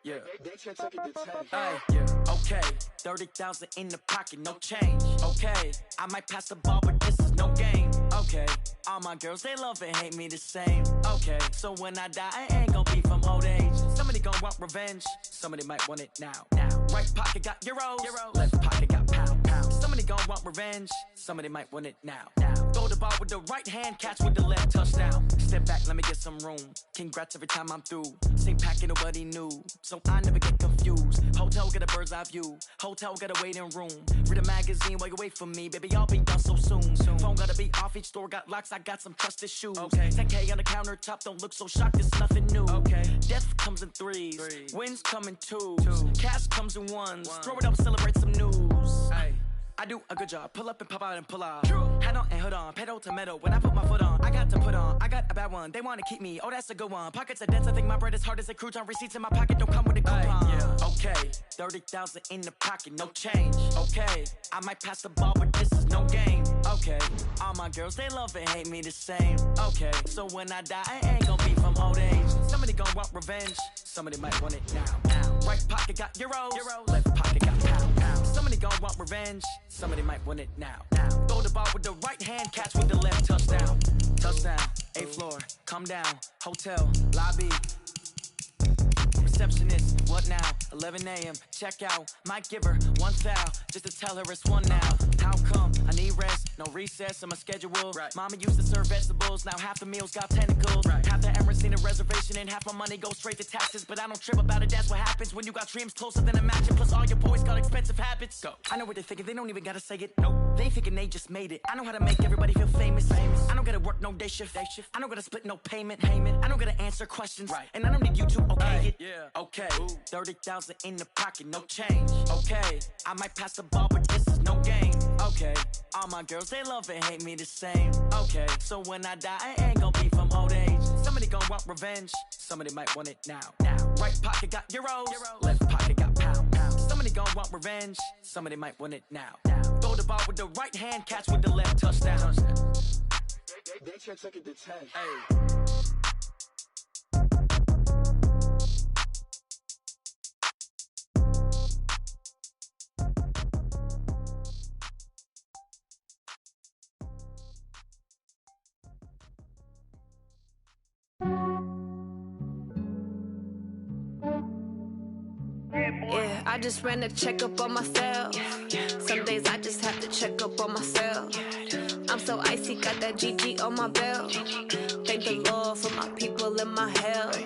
Yeah. Hey, yeah. Okay, 30,000 in the pocket, no change. Okay, I might pass the ball, but this is no game. Okay, all my girls, they love and hate me the same. Okay, so when I die, I ain't gon' be from old age. Somebody gon' want revenge, somebody might want it now. Right pocket got euros, left pocket got pound. Somebody gon' want revenge, somebody might want it now. Throw the ball with the right hand, catch with the left, touchdown. Step back, let me get some room. Congrats every time I'm through. Same packet, nobody knew, so I never get confused. Hotel got a bird's eye view, hotel got a waiting room. Read a magazine while you wait for me, baby, I'll be done so soon. Phone gotta be off, each store got locks, I got some trusted shoes. 10K on the countertop, don't look so shocked, it's nothing new. Death comes in threes, wins come in twos, cash comes in ones. Throw it up, celebrate some news. I do a good job, pull up and pop out and pull out. Head on and hood on, pedal to metal. When I put my foot on, I got to put on. I got a bad one, they wanna keep me, oh that's a good one. Pockets are dense, I think my bread is hard as a crouton. Receipts in my pocket don't come with a coupon. Okay, 30,000 in the pocket, no change. Okay, I might pass the ball, but this is no game. Okay, all my girls, they love and hate me the same. Okay, so when I die, I ain't gon' be from old age. Somebody gon' want revenge, somebody might want it now. Right pocket got euros, left pocket got pound. Somebody gon' want revenge, somebody might want it now. Throw the ball with the right hand, catch with the left, touchdown. Touchdown, 8th floor, come down, hotel, lobby. Receptionist, what now? 11 a.m., check out. Might give her one foul, just to tell her it's one now. How come? I need rest, no recess on my schedule. Mama used to serve vegetables, now half the meals got tentacles. Half the Emirates need a reservation and half my money goes straight to taxes. But I don't trip about it, that's what happens when you got dreams closer than a mansion. Plus all your boys got expensive habits. Go. I know what they're thinking, they don't even gotta say it. Nope. They thinking they just made it. I know how to make everybody feel famous. I don't gotta work no day shift. I don't gotta split no payment. I don't gotta answer questions. And I don't need you to okay it. Okay, 30,000 in the pocket, no change. Okay, I might pass the ball, but this is no game. Okay, all my girls, they love and hate me the same. Okay, so when I die, I ain't gon' be from old age. Somebody gon' want revenge, somebody might want it now. Right pocket got euros, left pocket got pound. Somebody gon' want revenge, somebody might want it now. Throw the ball with the right hand, catch with the left, touchdown. They took it to 10. Yeah, I just ran a checkup on myself. Some days I just have to check up on myself. I'm so icy, got that GG on my belt. Thank the Lord for my people and my health.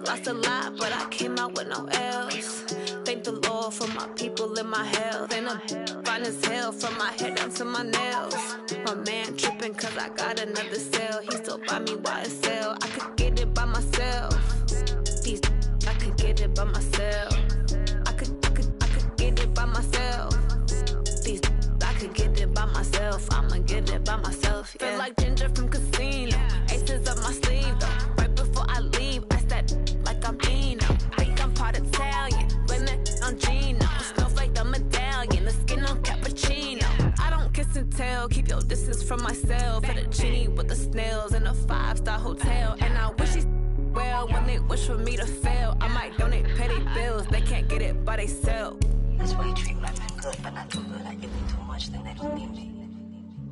Lost a lot, but I came out with no L's. Thank the Lord for my people and my health. And I'm fine as hell from my head down to my nails. My man tripping cause I got another cell. He still buy me YSL. I could get it by myself. I could get it by myself. I could get it by myself. I could get it by myself. I'ma get it by myself. Yeah. Feel like Ginger from Casino. Aces up my sleeve though. Right before I leave, I said like I'm Dino. Think I'm part Italian. Blame it on Gino. Snowflake the medallion. The skin on cappuccino. I don't kiss and tell. Keep your distance from myself. At a genie with the snails in a 5-star hotel. And I wish he well when they wish for me to fail. I might donate petty bills. They can't get it by they sell. That's why you treat women good, but not too good. I give them too much, then they don't need me.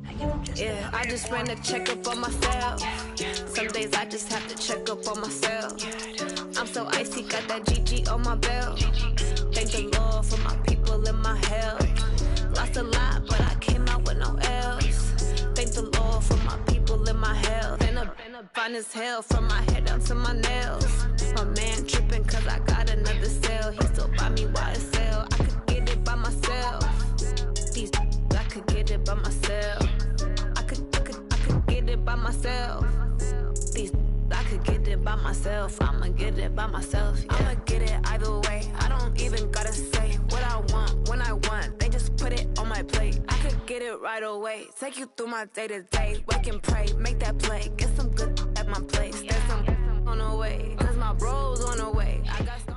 I give them just yeah, I just ran a checkup on myself. Some days I just have to check up on myself. I'm so icy, got that GG on my belt. Thank the Lord for my people and my health. Lost a lot, but I came out with no L's. Thank the Lord for my people and my health. And I'm fine as hell from my head down to my nails. My man tripping cause I got another cell. He still buy me YSL. I could get it by myself. I could get it by myself. I could get it by myself. I could get it by myself. I'ma get it by myself. Yeah. I'ma get it either way. I don't even gotta say what I want when I want. They just put it on my plate. I could get it right away. Take you through my day to day. Wake and pray, make that play. Get some good at my place. There's some on the way. Cause my bros on the way. I got some.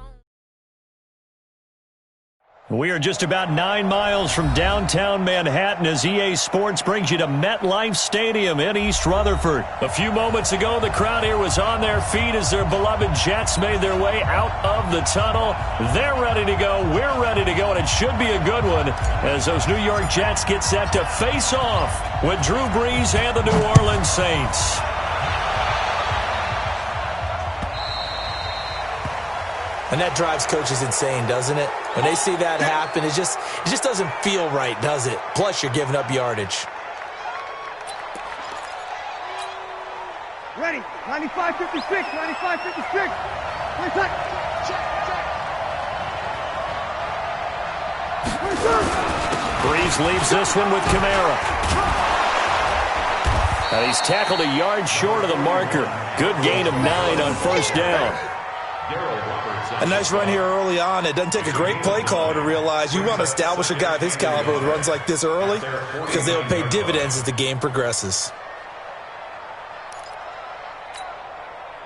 We are just about 9 miles from downtown Manhattan as EA Sports brings you to MetLife Stadium in East Rutherford. A few moments ago, the crowd here was on their feet as their beloved Jets made their way out of the tunnel. They're ready to go. We're ready to go, and it should be a good one as those New York Jets get set to face off with Drew Brees and the New Orleans Saints. And that drives coaches insane, doesn't it? When they see that happen, it just doesn't feel right, does it? Plus, you're giving up yardage. Ready. 95-56. 95-56. Brees leaves this one with Kamara. And he's tackled a yard short of the marker. Good gain of 9 on first down. A nice run here early on. It doesn't take a great play caller to realize you want to establish a guy of his caliber with runs like this early because they will pay dividends as the game progresses.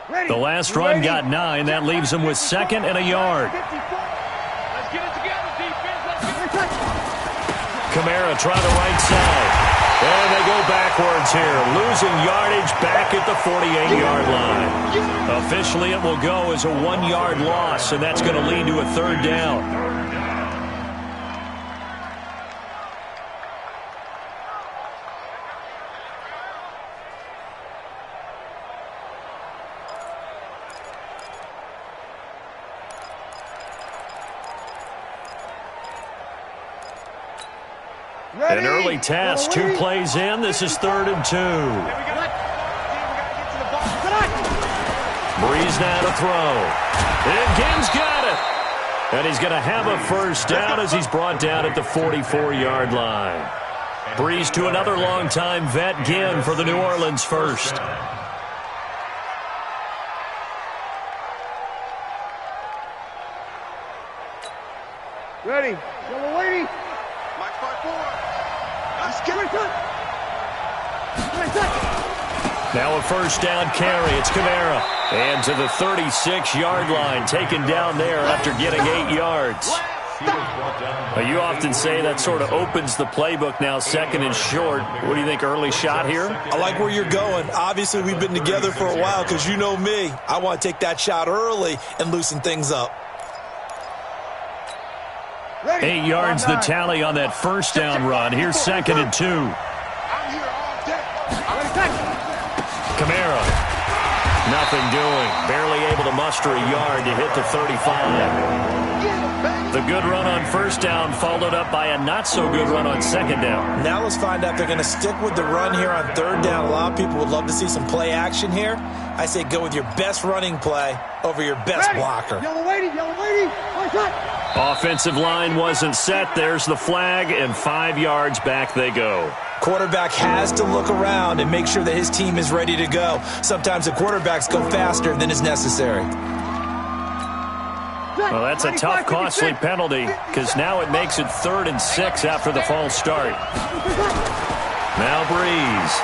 The last run got 9. That leaves him with 2nd and a yard. Kamara trying the right side. And they go backwards here, losing yardage back at the 48-yard line. Officially, it will go as a 1-yard loss, and that's going to lead to a 3rd down. An early task, 2 plays in. This is 3rd and 2. Brees now to throw. And Gibbs got it. And he's going to have a first down as he's brought down at the 44-yard line. Brees to another long-time vet, Ginn, for the New Orleans first. Ready. Yellow lady. Now a first down carry. It's Kamara. And to the 36-yard line, taken down there after getting 8 yards. You often say that sort of opens the playbook now, 2nd and short. What do you think, early shot here? I like where you're going. Obviously, we've been together for a while because you know me. I want to take that shot early and loosen things up. 8 yards the tally on that first down run. Here's 2nd and 2. Kamara. Nothing doing. Barely able to muster a yard to hit the 35. The good run on first down followed up by a not-so-good run on 2nd down. Now let's find out if they're going to stick with the run here on 3rd down. A lot of people would love to see some play action here. I say go with your best running play over your best blocker. Yellow lady. Offensive line wasn't set. There's the flag, and 5 yards back they go. Quarterback has to look around and make sure that his team is ready to go. Sometimes the quarterbacks go faster than is necessary. Well, that's a tough, costly penalty because now it makes it 3rd and 6 after the false start. Now Brees.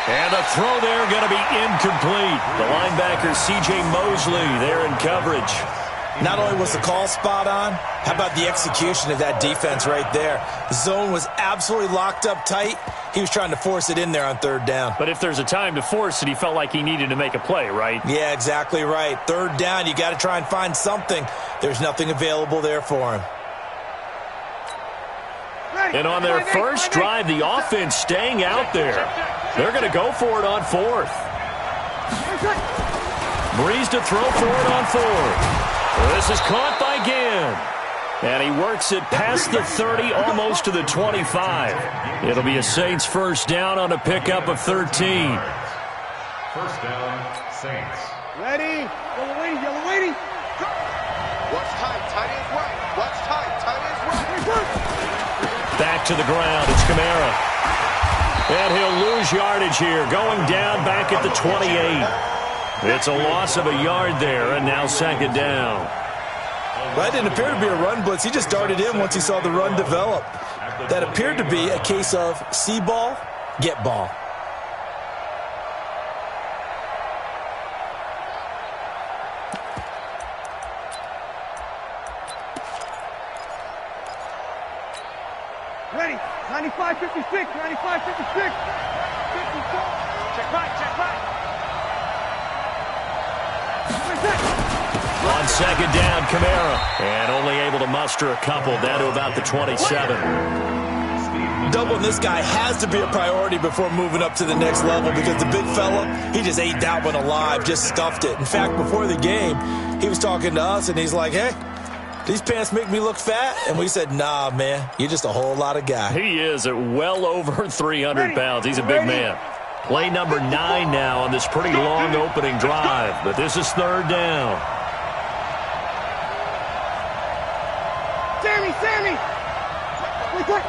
And the throw there going to be incomplete. The linebacker, C.J. Mosley, there in coverage. Not only was the call spot on, how about the execution of that defense right there? The zone was absolutely locked up tight. He was trying to force it in there on 3rd down. But if there's a time to force it, he felt like he needed to make a play, right? Yeah, exactly right. 3rd down, you got to try and find something. There's nothing available there for him. And on their first drive, the offense staying out there. They're going to go for it on 4th. Brees to throw for it on 4th. This is caught by Ginn. And he works it past the 30, almost to the 25. It'll be a Saints first down on a pickup of 13. First down, Saints. Ready. Yellow lady. What's tight? Tight is right. What's tight? Tight is right. Back to the ground. It's Kamara. And he'll lose yardage here, going down back at the 28. It's a loss of a yard there, and now 2nd down. That didn't appear to be a run blitz. He just darted in once he saw the run develop. That appeared to be a case of see ball, get ball. Ready. 95, 56, 95, 56. 54. Check right, check right. On second down, Kamara. And only able to muster a couple down to about the 27. Doubling this guy has to be a priority before moving up to the next level because the big fella, he just ate that one alive, just stuffed it. In fact, before the game, he was talking to us, and he's like, hey, these pants make me look fat? And we said, nah, man, you're just a whole lot of guy. He is at well over 300 pounds. He's a big man. Play number 9 now on this pretty long opening drive, but this is third down. Sammy! Wait, what?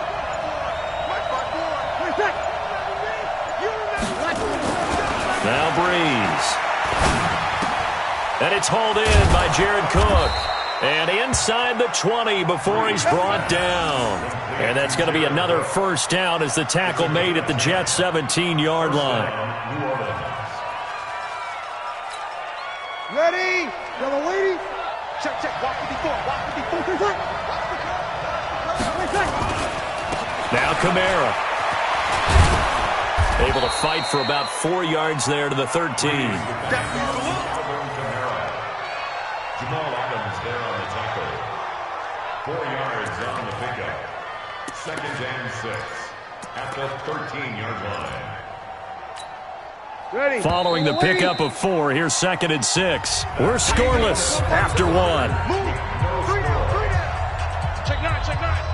Now Breeze. And it's hauled in by Jared Cook. And inside the 20 before he's brought down. And that's going to be another first down as the tackle made at the Jets' 17-yard line. Ready? Yellow lady. Check. Walk 54. Now Kamara. Able to fight for about 4 yards there to the 13. Jamal Adams there on the tackle. 4 yards on the pickup. 2nd and 6 at the 13-yard line. Ready. Following the pickup of 4, here's 2nd and 6. We're scoreless after 1. Move. 3 down. Check 9.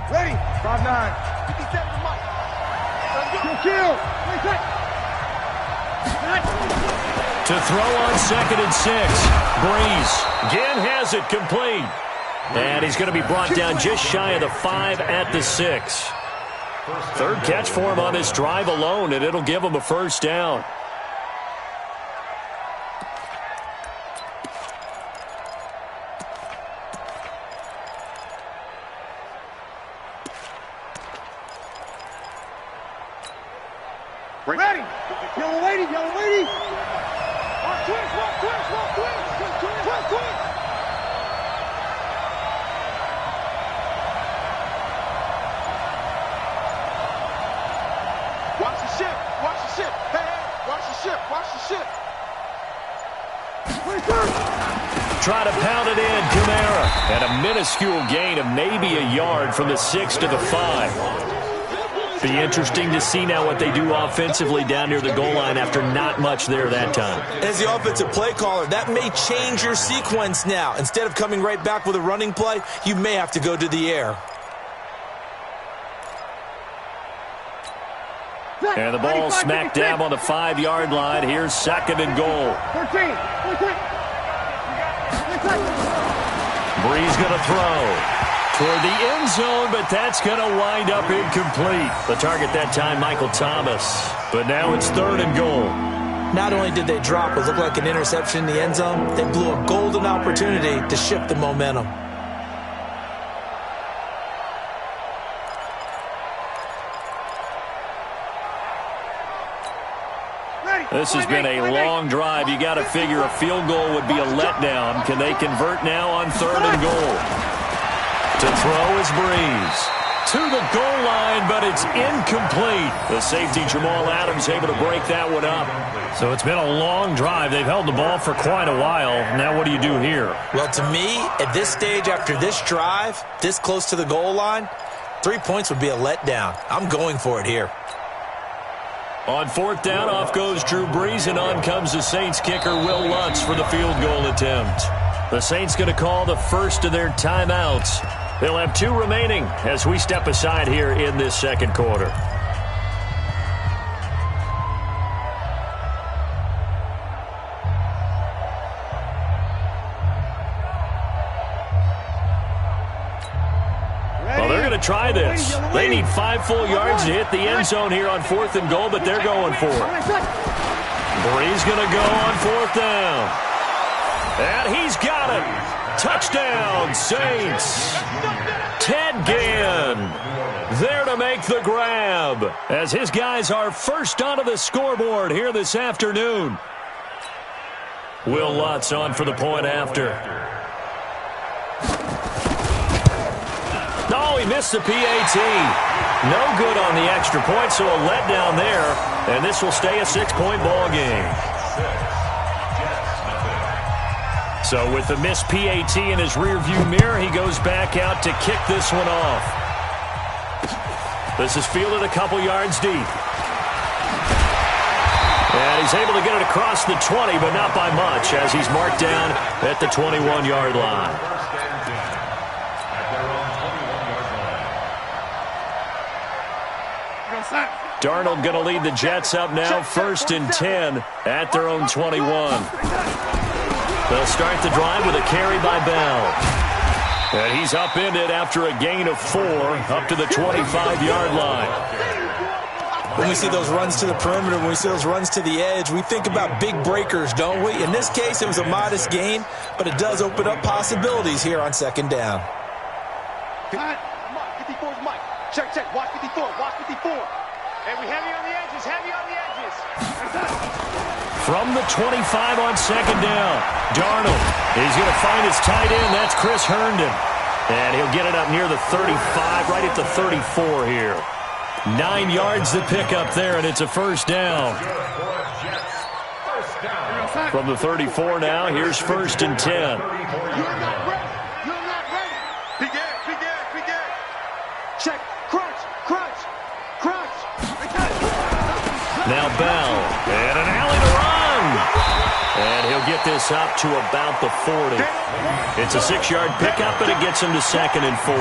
Ready. 5-9. 57 to Mike. Kill. To throw on 2nd and 6. Breeze again has it complete. And he's going to be brought down just shy of the 5 at the 6. Third catch for him on this drive alone, and it'll give him a first down. Ready. Yellow lady. Walk twist. Watch the ship. Hey, watch the ship. Try to pound it in, Kamara. And a minuscule gain of maybe a yard from the 6 to the 5. Be interesting to see now what they do offensively down near the goal line after not much there that time. As the offensive play caller, that may change your sequence now. Instead of coming right back with a running play, you may have to go to the air. And the ball smack dab on the 5-yard line. Here's 2nd and goal. 13. Breeze going to throw toward the end zone, but that's going to wind up incomplete. The target that time, Michael Thomas. But now it's 3rd and goal. Not only did they drop what looked like an interception in the end zone, they blew a golden opportunity to shift the momentum. This has been a long drive. You got to figure a field goal would be a letdown. Can they convert now on 3rd and goal? To throw is Breeze. To the goal line, but it's incomplete. The safety, Jamal Adams, able to break that one up. So it's been a long drive. They've held the ball for quite a while. Now what do you do here? Well, to me, at this stage, after this drive, this close to the goal line, 3 points would be a letdown. I'm going for it here. On 4th down, off goes Drew Brees, and on comes the Saints kicker, Will Lutz, for the field goal attempt. The Saints going to call the first of their timeouts. They'll have 2 remaining as we step aside here in this second quarter. Well, they're going to try this. They need 5 full yards to hit the end zone here on 4th and goal, but they're going for it. Brees going to go on 4th down. And he's got it. Touchdown, Saints. Ted again. There to make the grab, as his guys are first onto the scoreboard here this afternoon. Will Lutz on for the point after. Oh, he missed the PAT. No good on the extra point, so a letdown there, and this will stay a 6-point ball game. So with the missed PAT in his rearview mirror, he goes back out to kick this one off. This is fielded a couple yards deep. And he's able to get it across the 20, but not by much, as he's marked down at the 21-yard line. Darnold going to lead the Jets up now, 1st and 10 at their own 21. They'll start the drive with a carry by Bell. And he's upended after a gain of 4 up to the 25-yard line. When we see those runs to the perimeter, when we see those runs to the edge, we think about big breakers, don't we? In this case, it was a modest gain, but it does open up possibilities here on 2nd down. Mike, 54's Mike. Check, check. Watch 54. Watch 54. And we heavy on the edges. Heavy on the edges. From the 25 on 2nd down, Darnold. He's going to find his tight end. That's Chris Herndon. And he'll get it up near the 35, right at the 34 here. 9 yards to pick up there, and it's a 1st down. From the 34 now, here's 1st and 10. You're not ready. You're not ready. Begin. Check. Crunch. Now Bell, and an alley to run. And he'll get this up to about the 40. It's a 6-yard pickup, and it gets him to 2nd and 4.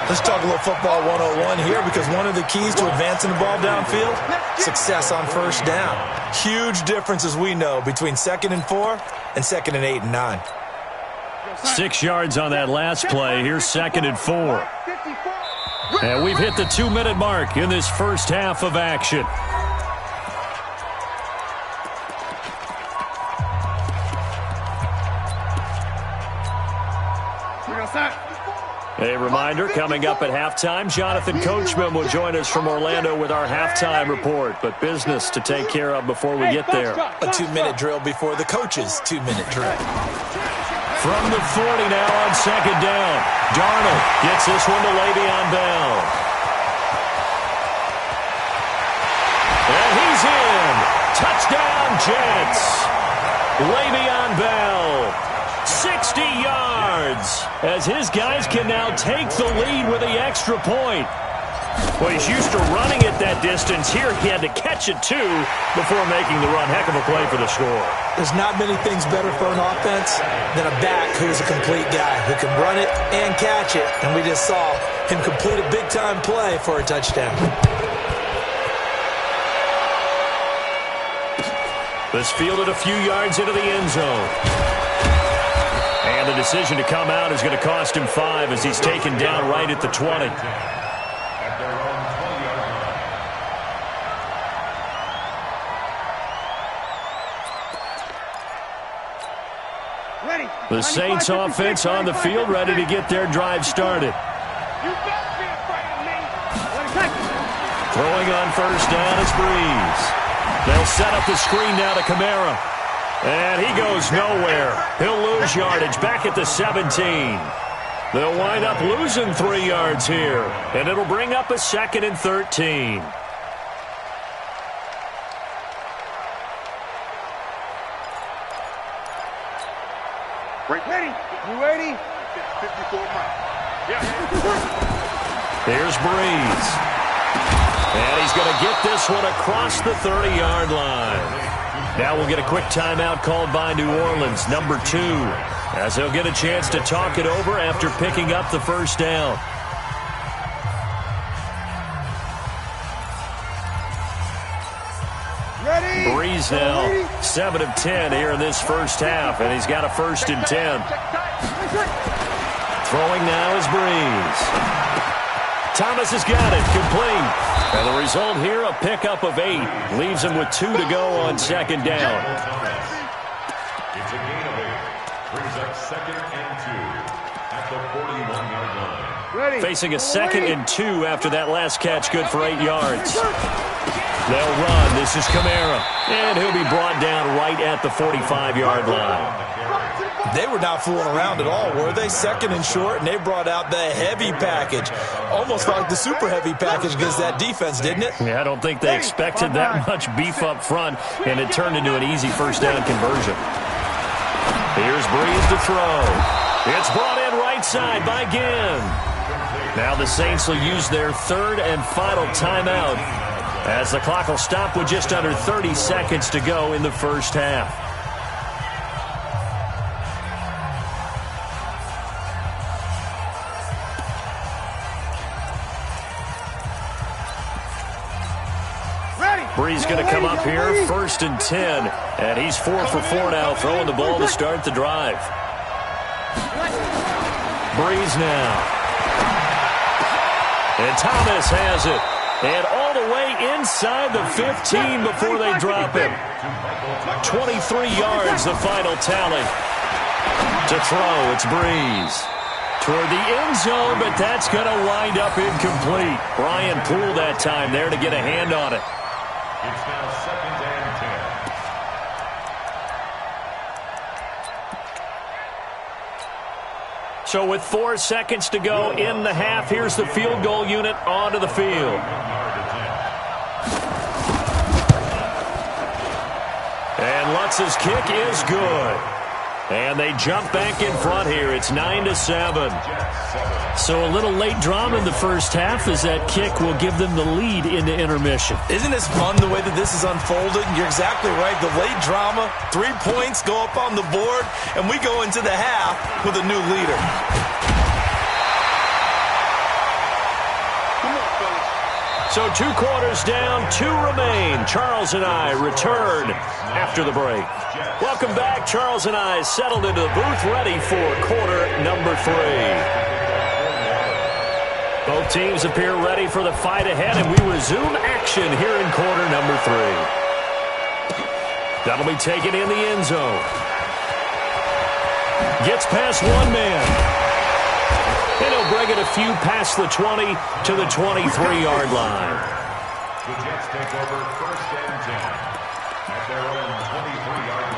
Let's talk a little football 101 here, because one of the keys to advancing the ball downfield, success on 1st down. Huge difference, as we know, between 2nd and 4 and 2nd and 8 and 9. 6 yards on that last play. Here's 2nd and 4. And we've hit the 2-minute mark in this first half of action. A reminder, coming up at halftime, Jonathan Coachman will join us from Orlando with our halftime report, but business to take care of before we get there. A 2-minute drill before the coach's 2-minute drill. From the 40 now on 2nd down, Darnold gets this one to Le'Veon Bell. And he's in. Touchdown, Jets. Le'Veon Bell. 60 yards, as his guys can now take the lead with the extra point. Well, he's used to running it that distance. Here he had to catch it, too, before making the run. Heck of a play for the score. There's not many things better for an offense than a back who's a complete guy, who can run it and catch it. And we just saw him complete a big-time play for a touchdown. This fielded a few yards into the end zone. And the decision to come out is going to cost him 5 as he's taken down right at the 20. The Saints offense on the field, ready to get their drive started. Throwing on 1st down is Breeze. They'll set up the screen now to Kamara. And he goes nowhere. He'll lose yardage back at the 17. They'll wind up losing 3 yards here. And it'll bring up a 2nd and 13. Ready? You ready? 54 Mike. Yeah. Here's Breeze. And he's going to get this one across the 30-yard line. Now we'll get a quick timeout called by New Orleans, number 2, as they'll get a chance to talk it over after picking up the 1st down. Ready? Breeze now, 7 of 10 here in this first half, and he's got a 1st and 10. Throwing now is Breeze. Thomas has got it, complete. And the result here, a pickup of 8. Leaves him with 2 to go on 2nd down. It's a gain of 8. Brings up 2nd and 2 at the 41-yard line. Facing a 2nd and 2 after that last catch, good for 8 yards. They'll run. This is Kamara. And he'll be brought down right at the 45-yard line. They were not fooling around at all, were they? 2nd and short, and they brought out the heavy package. Almost like the super heavy package against that defense, didn't it? Yeah, I don't think they expected that much beef up front, and it turned into an easy first down conversion. Here's Breeze to throw. It's brought in right side by Ginn. Now the Saints will use their 3rd and final timeout as the clock will stop with just under 30 seconds to go in the first half. Breeze going to come up here, 1st and 10, and he's 4 for 4 now, throwing the ball to start the drive. Breeze now. And Thomas has it. And all the way inside the 15 before they drop him. 23 yards, the final tally. To throw, it's Breeze. Toward the end zone, but that's going to wind up incomplete. Brian Poole that time there to get a hand on it. It's now 2nd and 10. So with 4 seconds to go in the half, here's the field goal unit onto the field. And Lutz's kick is good. And they jump back in front here. It's 9-7. So a little late drama in the first half as that kick will give them the lead into intermission. Isn't this fun the way that this is unfolding? You're exactly right. The late drama, 3 points go up on the board, and we go into the half with a new leader. So 2 quarters down, 2 remain. Charles and I return after the break. Welcome back. Charles and I settled into the booth, ready for quarter number 3. Both teams appear ready for the fight ahead, and we resume action here in quarter number 3. That'll be taken in the end zone. Gets past 1 man. And he'll bring it a few past the 20 to the 23-yard line. The Jets take over 1st and 10 at their own 23-yard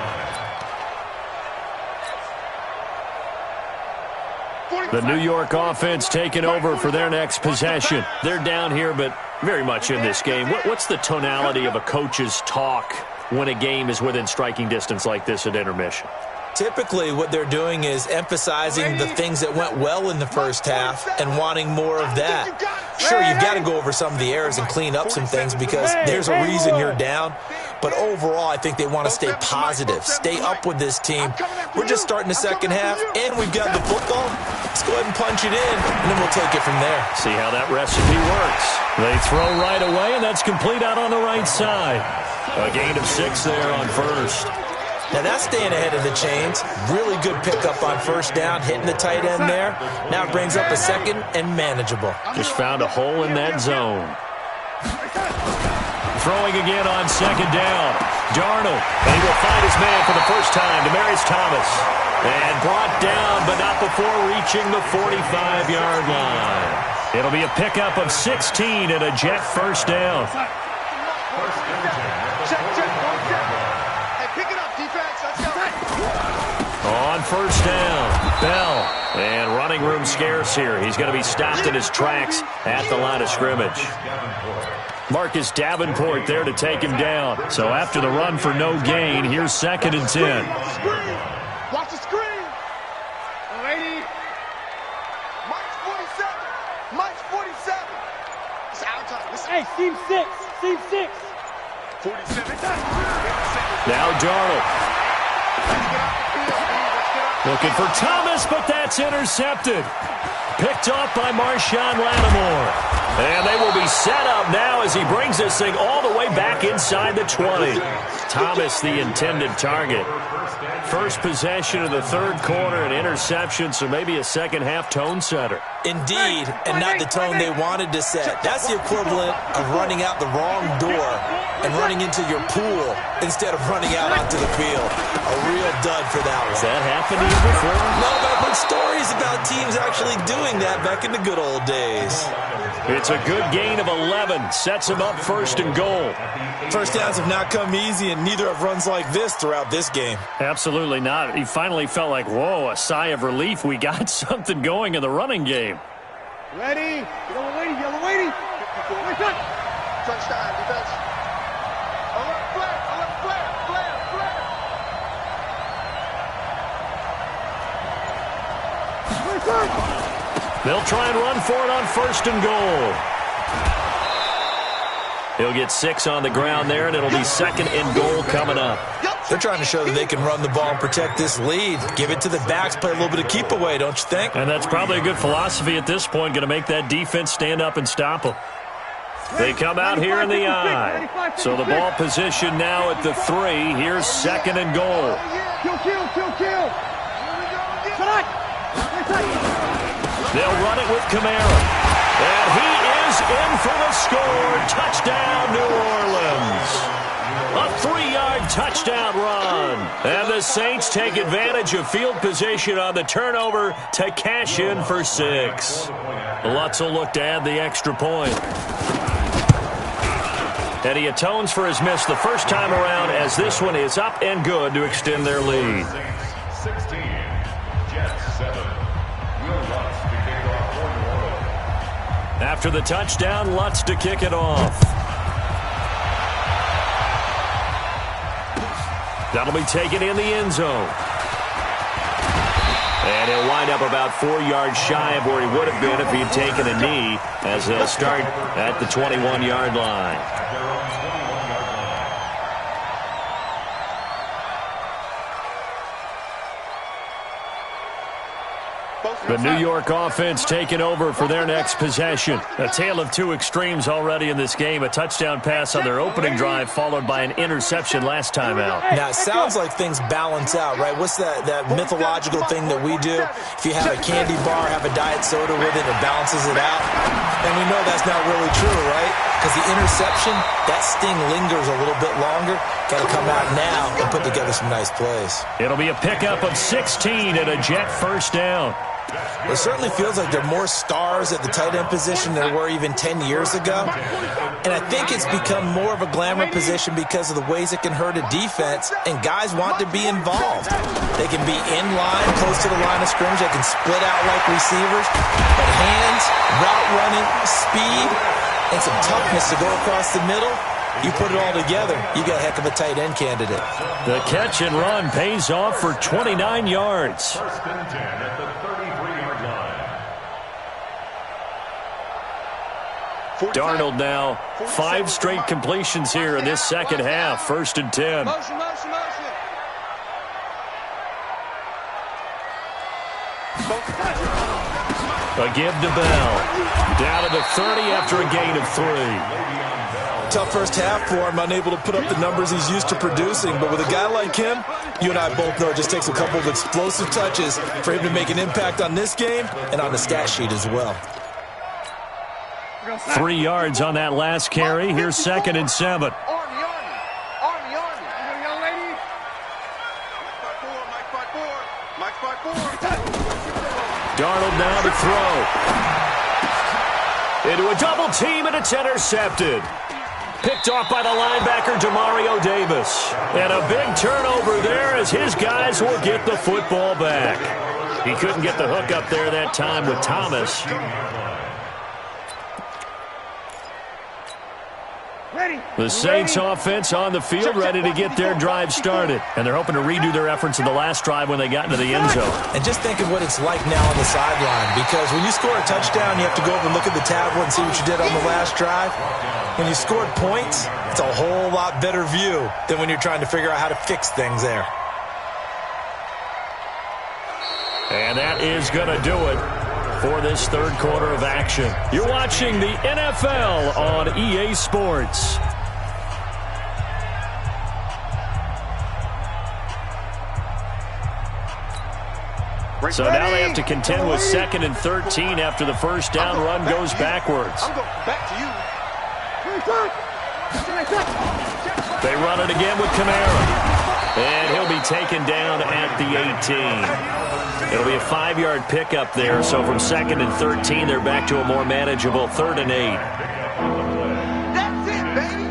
line. The New York offense taking over for their next possession. They're down here, but very much in this game. What's the tonality of a coach's talk when a game is within striking distance like this at intermission? Typically, what they're doing is emphasizing the things that went well in the first half and wanting more of that. Sure, you've got to go over some of the errors and clean up some things because there's a reason you're down. But overall, I think they want to stay positive, stay up with this team. We're just starting the second half, and we've got the football. Let's go ahead and punch it in, and then we'll take it from there. See how that recipe works. They throw right away, and that's complete out on the right side. A gain of 6 there on first. Now that's staying ahead of the chains. Really good pickup on first down, hitting the tight end there. Now it brings up a 2nd and manageable. Just found a hole in that zone. Throwing again on 2nd down. Darnold, and he will find his man for the first time, Demaryius Thomas. And brought down, but not before reaching the 45-yard line. It'll be a pickup of 16 and a Jet first down. On first down, Bell. And running room scarce here. He's going to be stopped in his tracks at the line of scrimmage. Marcus Davenport there to take him down. So after the run for no gain, here's 2nd and 10. Watch the screen. Lady. Mike's 47. Mike's 47. It's our time. Hey, team 6. Team 6. 47. Now Darnold. Looking for Thomas, but that's intercepted. Picked off by Marshawn Lattimore. And they will be set up now as he brings this thing all the way back inside the 20. Thomas, the intended target. First possession of the 3rd quarter, an interception, so maybe a second half tone setter. Indeed, and not the tone they wanted to set. That's the equivalent of running out the wrong door and running into your pool instead of running out onto the field. A real dud for that one. Has that happened to you before? No, but I've heard stories about teams actually doing that back in the good old days. It's a good gain of 11. Sets him up first and goal. First downs have not come easy, and neither have runs like this throughout this game. Absolutely not. He finally felt like, whoa, a sigh of relief. We got something going in the running game. Ready? Yellow lady, yellow lady. Touchdown, defense. Alert, flare, alert, flare, flare, flare. They'll try and run for it on first and goal. He'll get 6 on the ground there, and it'll be second and goal coming up. They're trying to show that they can run the ball and protect this lead. Give it to the backs, play a little bit of keep away, don't you think? And that's probably a good philosophy at this point, going to make that defense stand up and stop them. They come out here in the I. So the ball position now at the 3. Here's second and goal. Kill. They'll run it with Kamara. And he is in for the score. Touchdown, New Orleans. A 3-yard touchdown run. And the Saints take advantage of field position on the turnover to cash in for 6. Lutz will look to add the extra point. And he atones for his miss the first time around as this one is up and good to extend their lead. 16, Jets 7. Will Lutz to kick off for New Orleans. After the touchdown, Lutz to kick it off. That'll be taken in the end zone. And he'll wind up about 4 yards shy of where he would have been if he had taken a knee as they'll start at the 21-yard line. The New York offense taking over for their next possession. A tale of two extremes already in this game. A touchdown pass on their opening drive followed by an interception last time out. Now, it sounds like things balance out, right? What's that mythological thing that we do? If you have a candy bar, have a diet soda with it, it balances it out. And we know that's not really true, right? Because the interception, that sting lingers a little bit longer. Got to come out now and put together some nice plays. It'll be a pickup of 16 and a Jet first down. It certainly feels like there are more stars at the tight end position than there were even 10 years ago. And I think it's become more of a glamour position because of the ways it can hurt a defense, and guys want to be involved. They can be in line, close to the line of scrimmage. They can split out like receivers. But hands, route running, speed, and some toughness to go across the middle, you put it all together, you got a heck of a tight end candidate. The catch and run pays off for 29 yards. First and 10 at the 33-yard line. Darnold now 5 straight completions here in this second half. First and 10. Motion. A give to Bell. Down to the 30 after a gain of 3. Tough first half for him, unable to put up the numbers he's used to producing. But with a guy like him, you and I both know it just takes a couple of explosive touches for him to make an impact on this game and on the stat sheet as well. 3 yards on that last carry. Here's second and 7. Army. Young lady. Mike 5-4. Darnold now to throw. Into a double team, and it's intercepted. Picked off by the linebacker, Demario Davis. And a big turnover there as his guys will get the football back. He couldn't get the hook up there that time with Thomas. The Saints offense on the field ready to get their drive started. And they're hoping to redo their efforts in the last drive when they got into the end zone. And just think of what it's like now on the sideline. Because when you score a touchdown, you have to go over and look at the tablet and see what you did on the last drive. When you scored points, it's a whole lot better view than when you're trying to figure out how to fix things there. And that is going to do it for this third quarter of action. You're watching the NFL on EA Sports. So now they have to contend with second and 13 after the first down run goes backwards. I'm going back to you. They run it again with Kamara. And he'll be taken down at the 18. It'll be a 5-yard pickup there. So from 2nd and 13, they're back to a more manageable 3rd and 8. That's it, baby.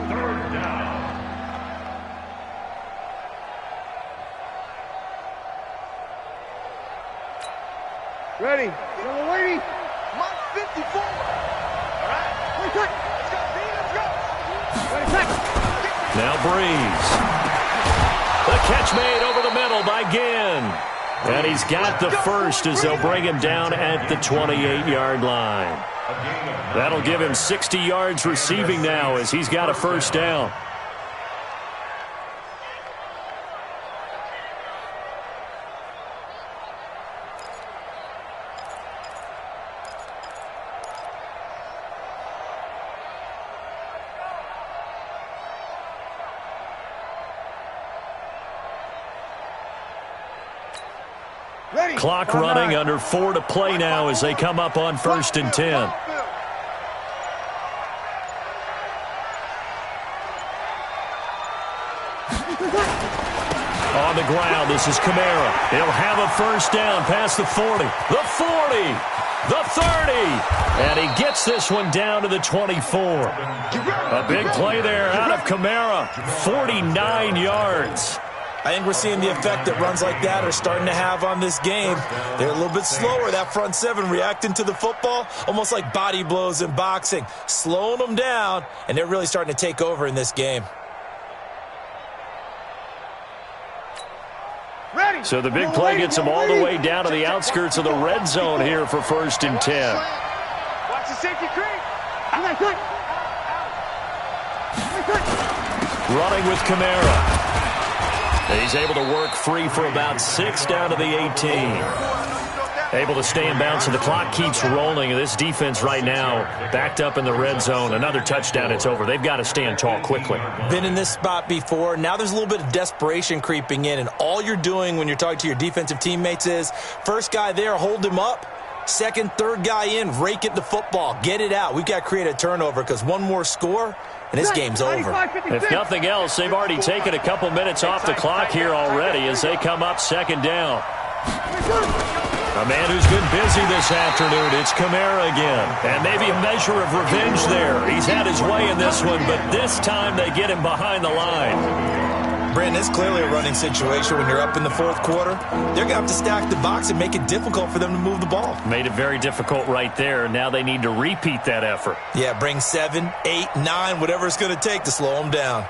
Ready. Yellow lady. Mark 54. All right. Let's go, D. Let's go. Now Breeze. The catch made over the middle by Ginn. And he's got the first as they'll bring him down at the 28-yard line. That'll give him 60 yards receiving now as he's got a first down. Clock running, under 4 to play now as they come up on 1st and 10. On the ground, this is Kamara. He'll have a first down past the 40, the 40, the 30, and he gets this one down to the 24. A big play there out of Kamara, 49 yards. I think we're seeing the effect that runs like that are starting to have on this game. They're a little bit slower, that front seven, reacting to the football, almost like body blows in boxing, slowing them down, and they're really starting to take over in this game. Ready. So the big play gets them all the way down to the outskirts of the red zone here for 1st and 10. Watch the safety creep. Running with Kamara. He's able to work free for about 6 down to the 18. Able to stay in bounds, and the clock keeps rolling. This defense right now backed up in the red zone. Another touchdown, it's over. They've got to stand tall quickly. Been in this spot before. Now there's a little bit of desperation creeping in, and all you're doing when you're talking to your defensive teammates is first guy there, hold him up. Second, third guy in, rake it the football. Get it out. We've got to create a turnover because one more score, and this game's over. If nothing else, they've already taken a couple minutes off the clock here already as they come up 2nd down. A man who's been busy this afternoon, it's Kamara again. And maybe a measure of revenge there. He's had his way in this one, but this time they get him behind the line. Brandon, it's clearly a running situation when you're up in the 4th quarter. They're going to have to stack the box and make it difficult for them to move the ball. Made it very difficult right there. Now they need to repeat that effort. Yeah, bring 7, 8, 9, whatever it's going to take to slow them down.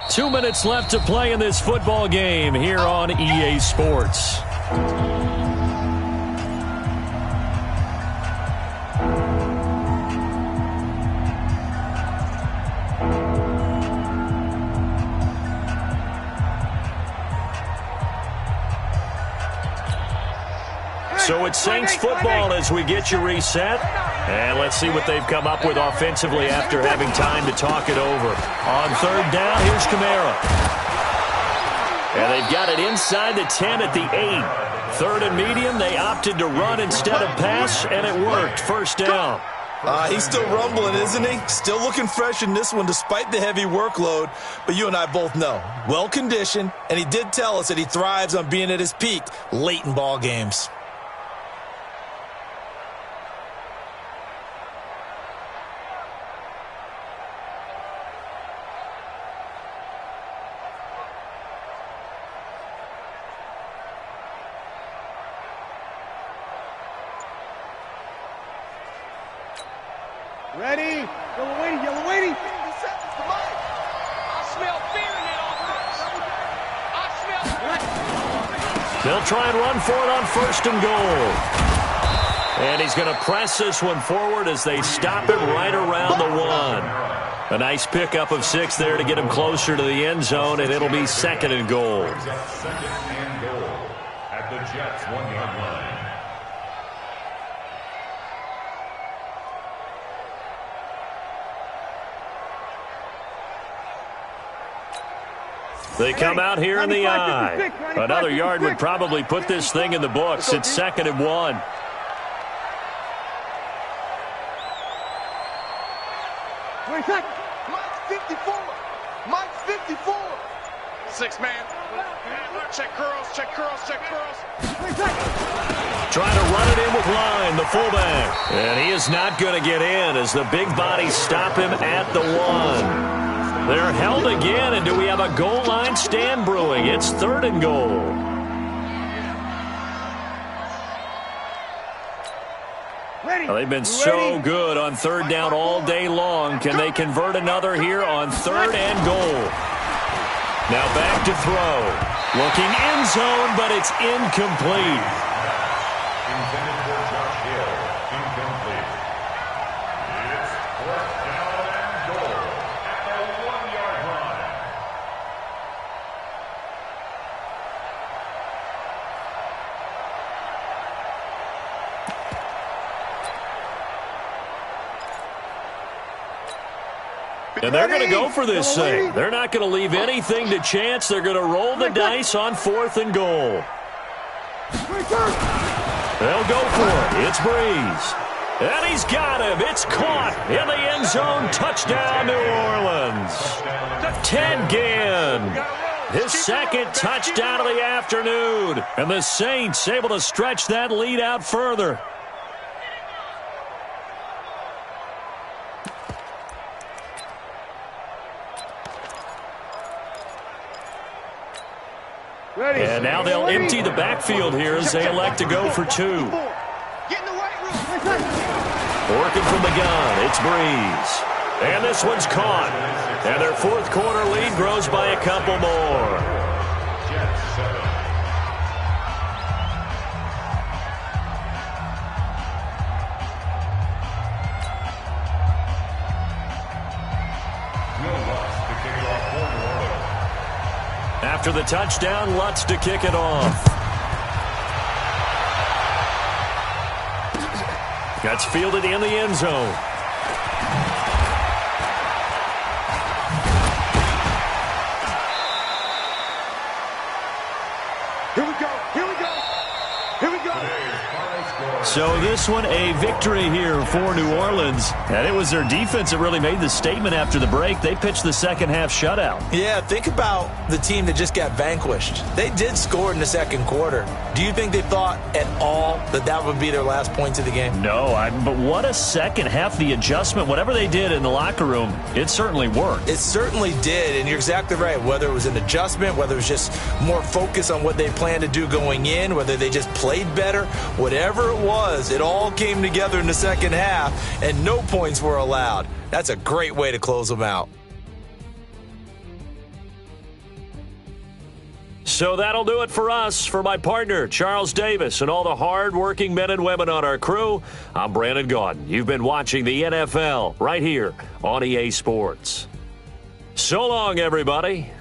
Two minutes left to play in this football game here on EA Sports. So it's Saints football as we get you reset. And let's see what they've come up with offensively after having time to talk it over. On 3rd down, here's Kamara. And they've got it inside the 10 at the 8. 3rd and medium, they opted to run instead of pass, and it worked. First down. He's still rumbling, isn't he? Still looking fresh in this one despite the heavy workload. But you and I both know, well-conditioned, and he did tell us that he thrives on being at his peak late in ball games. Ready. Yellow lady. Yellow lady. I smell fear in that offense. They'll try and run for it on 1st and goal. And he's going to press this one forward as they stop it right around the 1. A nice pickup of 6 there to get him closer to the end zone, and it'll be 2nd and goal. 2nd and goal at the Jets' 1-yard line. They come out here in the I. Another yard would probably put this thing in the books. It's 2nd and 1. Mike's 54. Mike's 54. 6-man. Check curls, check curls, check curls. Trying to run it in with Line, the fullback. And he is not going to get in as the big bodies stop him at the 1. They're held again, and do we have a goal line stand brewing? It's 3rd and goal. Well, they've been so good on 3rd down all day long. Can they convert another here on 3rd and goal? Now back to throw. Looking end zone, but it's incomplete. Intended for Josh Hill. Incomplete. It's 4th down and goal at the 1-yard line. And they're going to go for this thing. They're not going to leave anything to chance. They're going to roll the dice on 4th and goal. They'll go for it. It's Breeze. And he's got him. It's caught in the end zone. Touchdown, New Orleans. Ted Ginn. His 2nd touchdown of the afternoon. And the Saints able to stretch that lead out further. And now they'll empty the backfield here as they elect to go for 2. Working from the gun, it's Breeze. And this one's caught. And their 4th quarter lead grows by a couple more. Jets 7. Will Lutz to kick it off for New Orleans. After the touchdown, Lutz to kick it off. That's fielded in the end zone. Here we go, here we go, here we go. So this one, a victory here for New Orleans. And it was their defense that really made the statement after the break. They pitched the second half shutout. Yeah, think about the team that just got vanquished. They did score in the 2nd quarter. Do you think they thought at all that that would be their last points of the game? No, but what a second half. The adjustment, whatever they did in the locker room, it certainly worked. It certainly did, and you're exactly right. Whether it was an adjustment, whether it was just more focus on what they planned to do going in, whether they just played better, whatever it was, it all came together in the second half, and no points were allowed. That's a great way to close them out. So that'll do it for us. For my partner, Charles Davis, and all the hard-working men and women on our crew, I'm Brandon Gaudin. You've been watching the NFL right here on EA Sports. So long, everybody.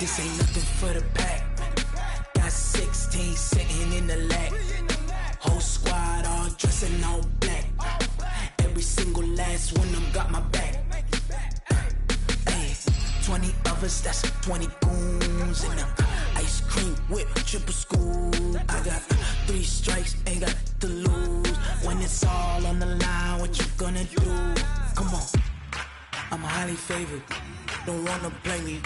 This ain't nothing for the pack. Got 16 sitting in the lap. Whole squad all dressing all black. Every single last one of them got my back. Hey, 20 of us, that's 20 goons in them. Ice cream whip, triple school. I got 3 strikes, ain't got to lose. it's all on the line. What you gonna do? Come on. I'm highly favored. Don't wanna play me.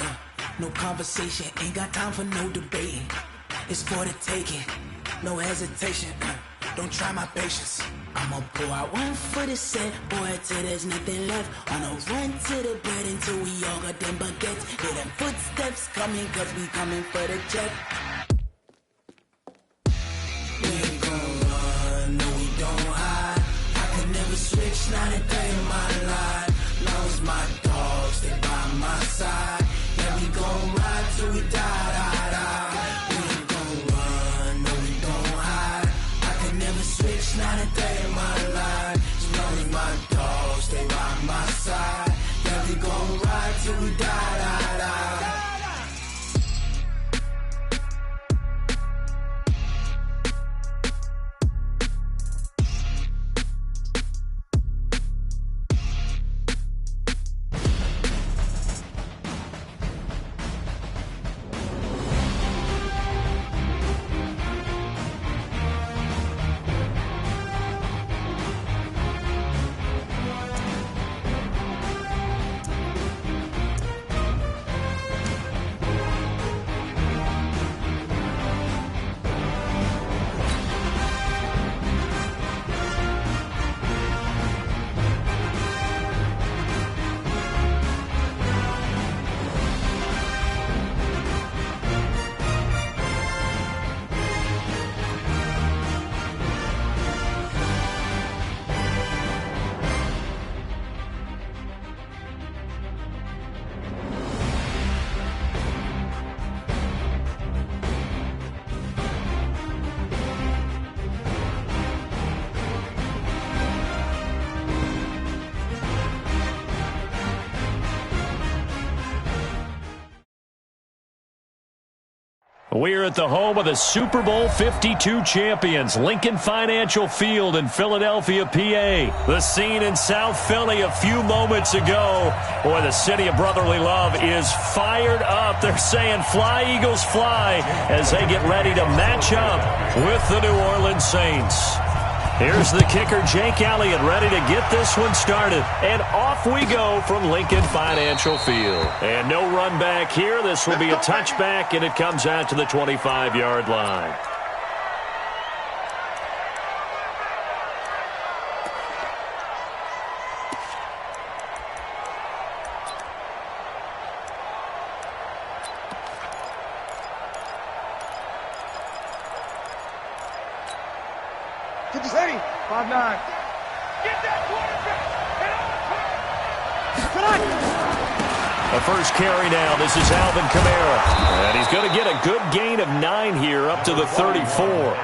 No conversation. Ain't got time for no debating. It's for the taking. No hesitation. Don't try my patience. I'ma pull out one foot and set, boy, till there's nothing left. On a run to the bread until we all got them baguettes. Hear them footsteps coming, cause we coming for the check. We ain't gon' run, no we don't hide. I could never switch, not a day in my life. Long as my dogs, they by my side. Yeah, we gon' ride till we die. We ain't gon' run, no we don't hide. I could never switch, not a day in my life. As long as my dogs, they by my side. Yeah, we gon' ride till we die. We're at the home of the Super Bowl 52 champions, Lincoln Financial Field in Philadelphia, PA. The scene in South Philly a few moments ago. Boy, the city of brotherly love is fired up. They're saying, "Fly, Eagles, fly," as they get ready to match up with the New Orleans Saints. Here's the kicker, Jake Elliott, ready to get this one started. And off we go from Lincoln Financial Field. And no run back here. This will be a touchback, and it comes out to the 25-yard line. Ready, 5-9. Get that quarterback. The first carry now. This is Alvin Kamara. And he's going to get a good gain of 9 here up to the 34.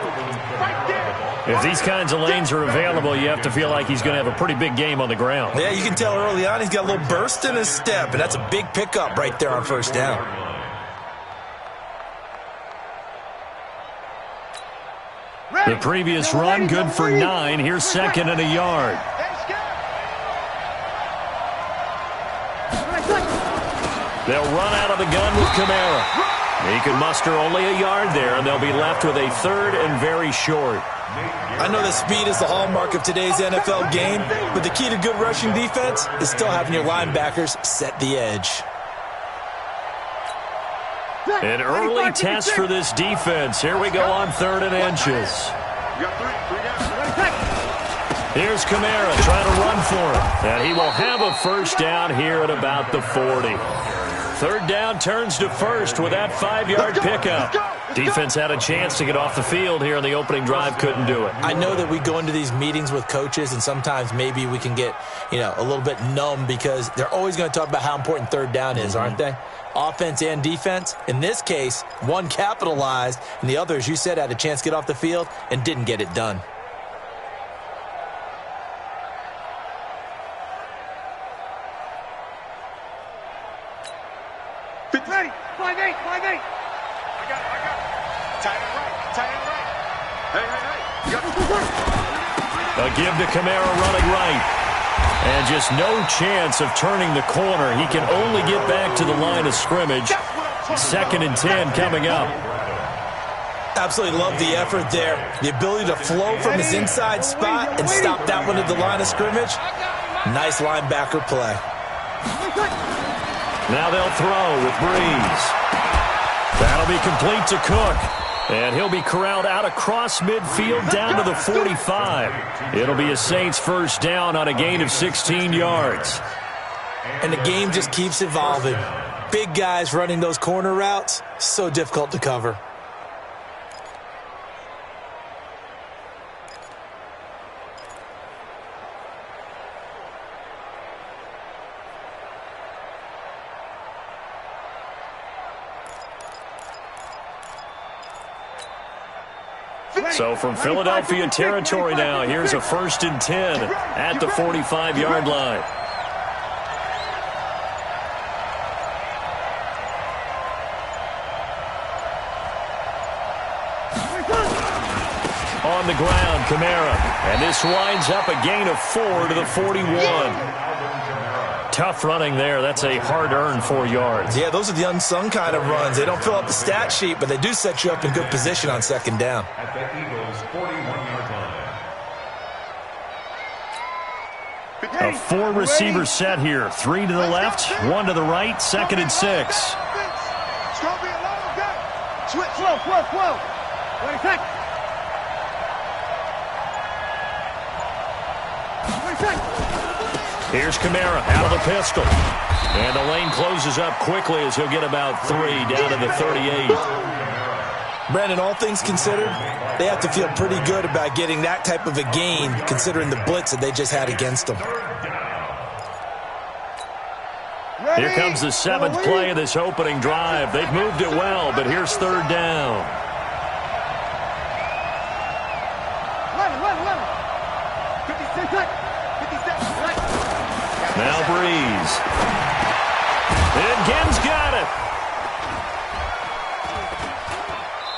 If these kinds of lanes are available, you have to feel like he's going to have a pretty big game on the ground. Yeah, you can tell early on he's got a little burst in his step, and that's a big pickup right there on first down. The previous run, good for 9. Here's second and a yard. They'll run out of the gun with Kamara. He can muster only a yard there, and they'll be left with a third and very short. I know that speed is the hallmark of today's NFL game, but the key to good rushing defense is still having your linebackers set the edge. An early test for this defense. Here we go on 3rd and inches. Here's Kamara trying to run for him. And he will have a first down here at about the 40. 3rd down turns to first with that 5-yard pickup. Defense had a chance to get off the field here in the opening drive, couldn't do it. I know that we go into these meetings with coaches, and sometimes maybe we can get, a little bit numb because they're always going to talk about how important 3rd down is, aren't they? Offense and defense. In this case, one capitalized, and the other, as you said, had a chance to get off the field and didn't get it done. Ready, 5-8. I got it. Tight end right. Hey. A give to Kamara running right. And just no chance of turning the corner. He can only get back to the line of scrimmage. 2nd and 10 coming up. Absolutely love the effort there. The ability to flow from his inside spot and stop that one at the line of scrimmage. Nice linebacker play. Now they'll throw with Breeze. That'll be complete to Cook. And he'll be corralled out across midfield down to the 45. It'll be a Saints first down on a gain of 16 yards. And the game just keeps evolving. Big guys running those corner routes, so difficult to cover. So from Philadelphia territory now, here's a 1st and 10 at the 45-yard line. On the ground, Kamara. And this winds up a gain of 4 to the 41. Tough running there. That's a hard-earned 4 yards. Yeah, those are the unsung kind of runs. They don't fill up the stat sheet, but they do set you up in good position on second down. At the Eagles' 41-yard line. A 4-receiver set here. 3 to the left, 1 to the right, 2nd and 6. Switch, flow. Wait a second. Here's Kamara out of the pistol. And the lane closes up quickly as he'll get about 3 down to the 38. Brandon, all things considered, they have to feel pretty good about getting that type of a gain considering the blitz that they just had against them. Here comes the 7th play of this opening drive. They've moved it well, but here's 3rd down. Now Breeze. And Gen's got it.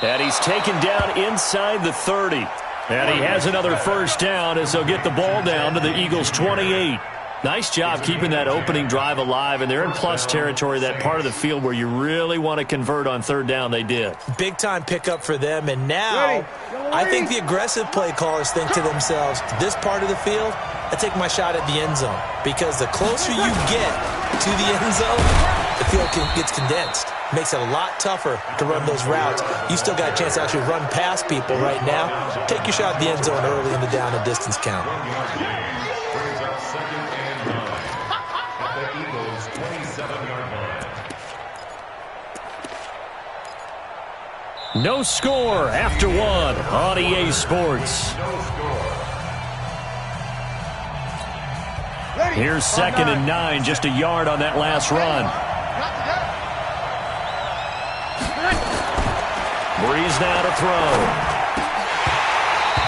And he's taken down inside the 30. And he has another first down as they'll get the ball down to the Eagles' 28. Nice job keeping that opening drive alive, and they're in plus territory, that part of the field where you really want to convert on 3rd down. They did. Big-time pickup for them, and now I think the aggressive play callers think to themselves, this part of the field, I take my shot at the end zone, because the closer you get to the end zone, the field gets condensed. Makes it a lot tougher to run those routes. You still got a chance to actually run past people right now. Take your shot at the end zone early in the down and distance count. No score after 1 on EA Sports. Here's 2nd and 9, just a yard on that last run. Breeze now to throw.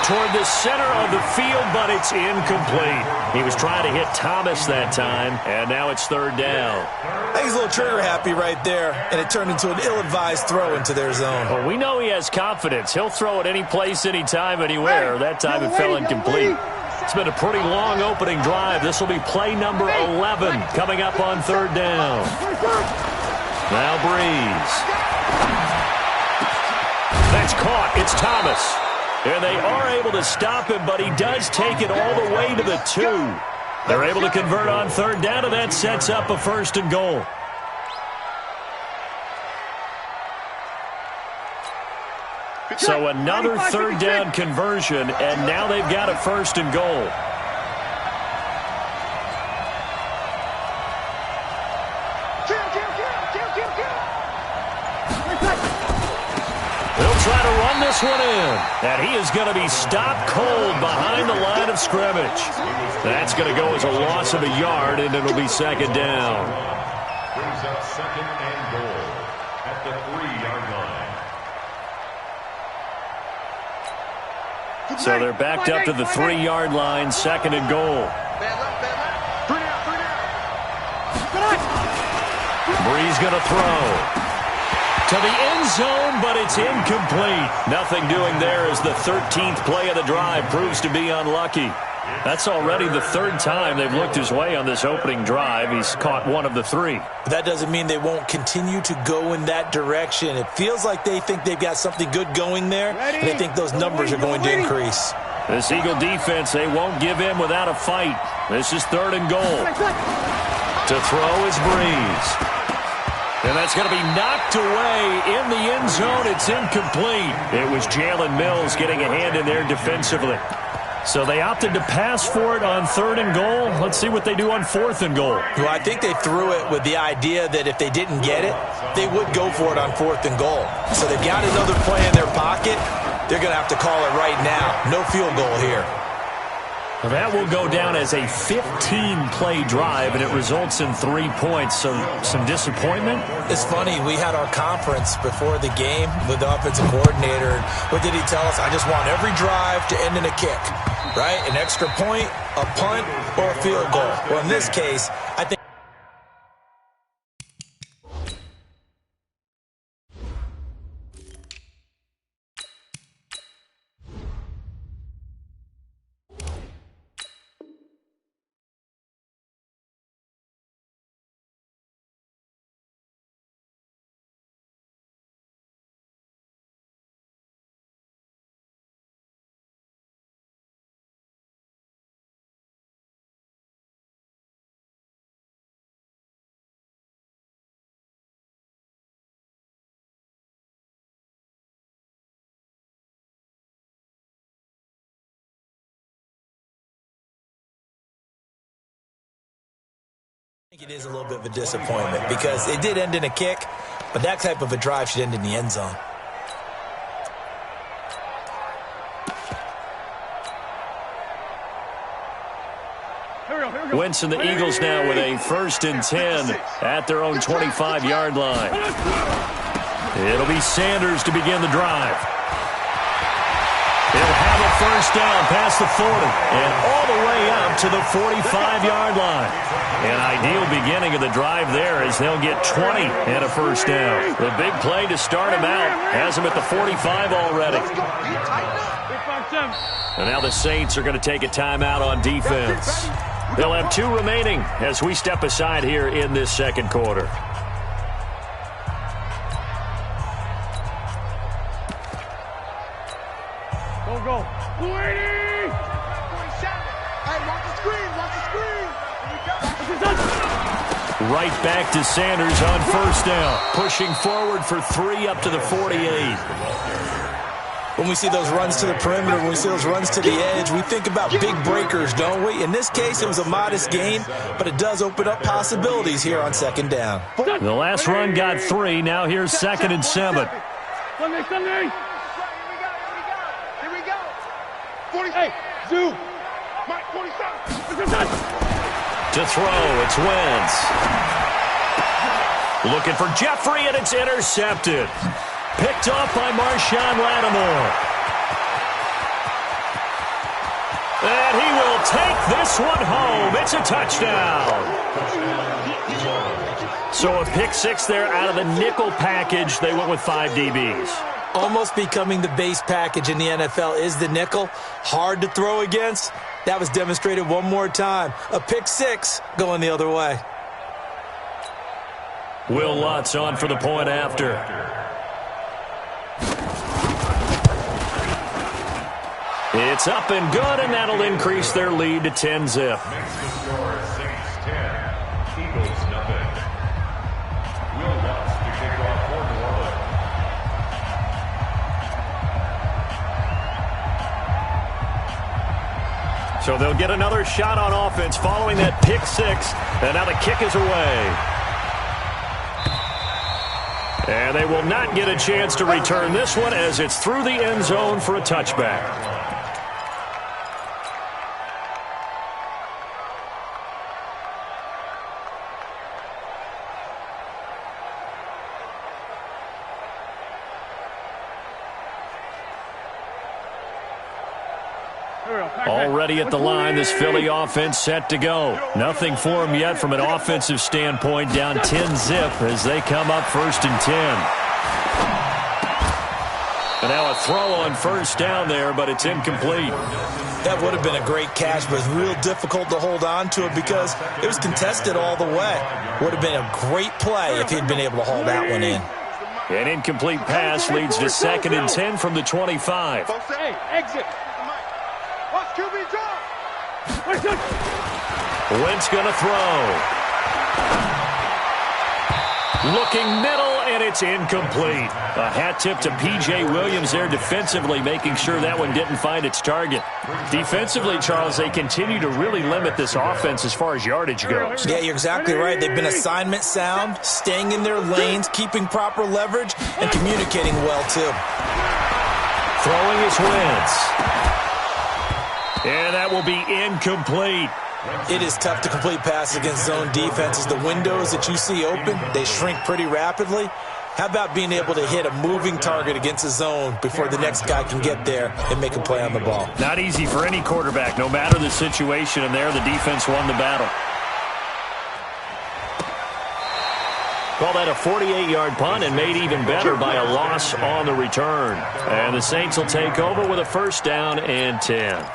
Toward the center of the field, but it's incomplete. He was trying to hit Thomas that time, and now it's 3rd down. I think he's a little trigger happy right there, and it turned into an ill-advised throw into their zone. Well, we know he has confidence. He'll throw it any place, anytime, anywhere. That time it fell incomplete. It's been a pretty long opening drive. This will be play number 11 coming up on 3rd down. Now Breeze. That's caught. It's Thomas. And they are able to stop him, but he does take it all the way to the 2. They're able to convert on 3rd down, and that sets up a 1st and goal. So another 3rd down conversion, and now they've got a 1st and goal. They'll try to run this one in, and he is going to be stopped cold behind the line of scrimmage. That's going to go as a loss of a yard, and it'll be 2nd down. Brings up 2nd and goal at the 3-yard line. So they're backed up to the 3-yard line, 2nd and goal. Breeze going to throw to the end zone, but it's incomplete. Nothing doing there as the 13th play of the drive proves to be unlucky. That's already the third time they've looked his way on this opening drive. He's caught one of the three. But that doesn't mean they won't continue to go in that direction. It feels like they think they've got something good going there, and they think those numbers are going to increase. This Eagle defense, they won't give in without a fight. This is 3rd and goal. To throw is Breeze. And that's going to be knocked away in the end zone. It's incomplete. It was Jalen Mills getting a hand in there defensively. So they opted to pass for it on 3rd and goal. Let's see what they do on 4th and goal. Well, I think they threw it with the idea that if they didn't get it, they would go for it on 4th and goal. So they've got another play in their pocket. They're going to have to call it right now. No field goal here. Well, that will go down as a 15-play drive, and it results in 3 points. So some disappointment? It's funny. We had our conference before the game with the offensive coordinator. What did he tell us? I just want every drive to end in a kick, right? An extra point, a punt, or a field goal. Well, in this case, I think it is a little bit of a disappointment because it did end in a kick, but that type of a drive should end in the end zone. Wentz and the Eagles now with a 1st and 10 at their own 25-yard line. It'll be Sanders to begin the drive. He'll have a 1st down past the 40 and all the way up to the 45-yard line. An ideal beginning of the drive there as they'll get 20 and a 1st down. The big play to start him out has him at the 45 already. And now the Saints are going to take a timeout on defense. They'll have 2 remaining as we step aside here in this 2nd quarter. Go. 280! Hey, watch the screen. Right back to Sanders on 1st down. Pushing forward for 3 up to the 48. When we see those runs to the perimeter, when we see those runs to the edge, we think about big breakers, don't we? In this case, it was a modest gain, but it does open up possibilities here on 2nd down. The last run got 3. Now here's 2nd and 7. Sunday. Here we go. 40. Hey, Zoo. Mike, 47. To throw, it's Wentz. Looking for Jeffrey, and it's intercepted. Picked off by Marshawn Lattimore. And he will take this one home. It's a touchdown. So a pick 6 there out of the nickel package. They went with 5 DBs. Almost becoming the base package in the NFL is the nickel. Hard to throw against. That was demonstrated one more time. A pick 6 going the other way. Will Lutz on for the point after. It's up and good, and that'll increase their lead to 10-zip. Makes the score Saints 10, Eagles nothing. Will Lutz to kick off for New Orleans. So they'll get another shot on offense following that pick 6, and now the kick is away. And they will not get a chance to return this one as it's through the end zone for a touchback. Already at the line, this Philly offense set to go. Nothing for them yet from an offensive standpoint, down 10-zip as they come up 1st and 10. And now a throw on first down there, but it's incomplete. That would have been a great catch, but it's real difficult to hold on to it because it was contested all the way. Would have been a great play if he'd been able to haul that one in. An incomplete pass leads to 2nd and 10 from the 25. Hey, exit. Watch QB draw. Wentz going to throw. Looking middle, and it's incomplete. A hat tip to P.J. Williams there defensively, making sure that one didn't find its target. Defensively, Charles, they continue to really limit this offense as far as yardage goes. Yeah, you're exactly right. They've been assignment sound, staying in their lanes, keeping proper leverage, and communicating well, too. Throwing is Wentz. And that will be incomplete. It is tough to complete passes against zone defenses. The windows that you see open, they shrink pretty rapidly. How about being able to hit a moving target against a zone before the next guy can get there and make a play on the ball? Not easy for any quarterback, no matter the situation, and there the defense won the battle. Call that a 48-yard punt and made even better by a loss on the return. And the Saints will take over with a 1st down and 10.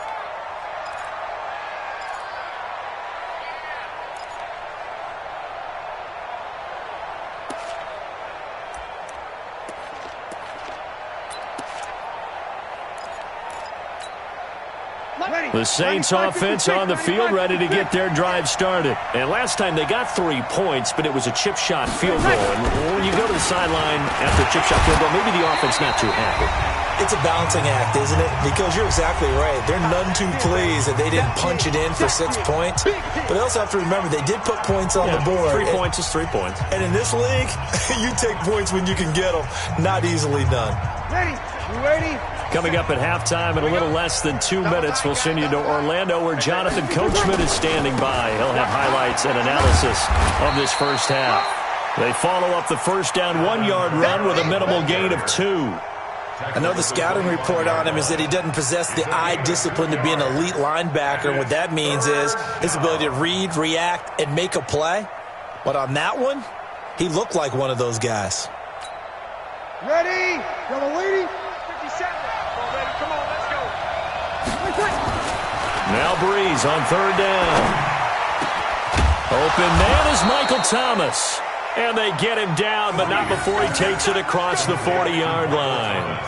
The Saints offense on the field, ready to get their drive started. And last time they got 3 points, but it was a chip shot field goal. And when you go to the sideline after a chip shot field goal, maybe the offense not too happy. It's a balancing act, isn't it? Because you're exactly right. They're none too pleased that they didn't punch it in for 6 points. But they also have to remember they did put points on the board. 3 points is 3 points. And in this league, you take points when you can get them. Not easily done. Ready? You ready? Coming up at halftime in a little less than 2 minutes, we'll send you to Orlando where Jonathan Coachman is standing by. He'll have highlights and analysis of this first half. They follow up the 1st down 1-yard run with a minimal gain of 2. I know the scouting report on him is that he doesn't possess the eye discipline to be an elite linebacker. And what that means is his ability to read, react, and make a play. But on that one, he looked like one of those guys. Ready? Yellow lady? 57. Come on, let's go. Now Breeze on 3rd down. Open man is Michael Thomas. And they get him down, but not before he takes it across the 40-yard line.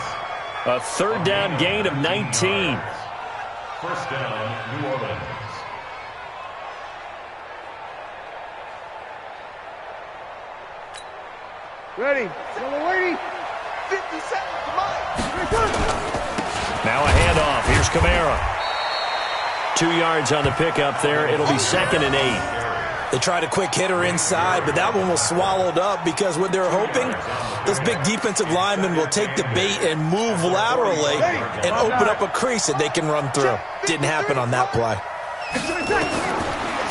A 3rd down gain of 19. 1st down, New Orleans. Ready? Yellow lady? 57. Come on. Now a handoff. Here's Kamara. 2 yards on the pickup there. It'll be 2nd and 8. They tried a quick hitter inside, but that one was swallowed up because what they're hoping, those big defensive linemen will take the bait and move laterally and open up a crease that they can run through. Didn't happen on that play.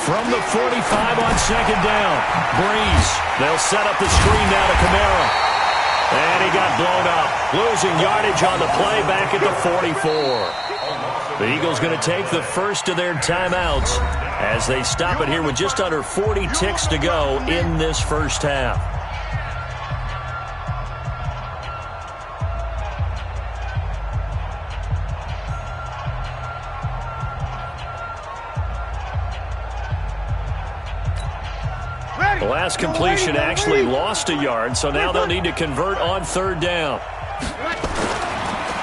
From the 45 on 2nd down, Breeze. They'll set up the screen now to Kamara. And he got blown up, losing yardage on the play back at the 44. The Eagles going to take the first of their timeouts as they stop it here with just under 40 ticks to go in this first half. The last completion actually lost a yard, so now they'll need to convert on 3rd down.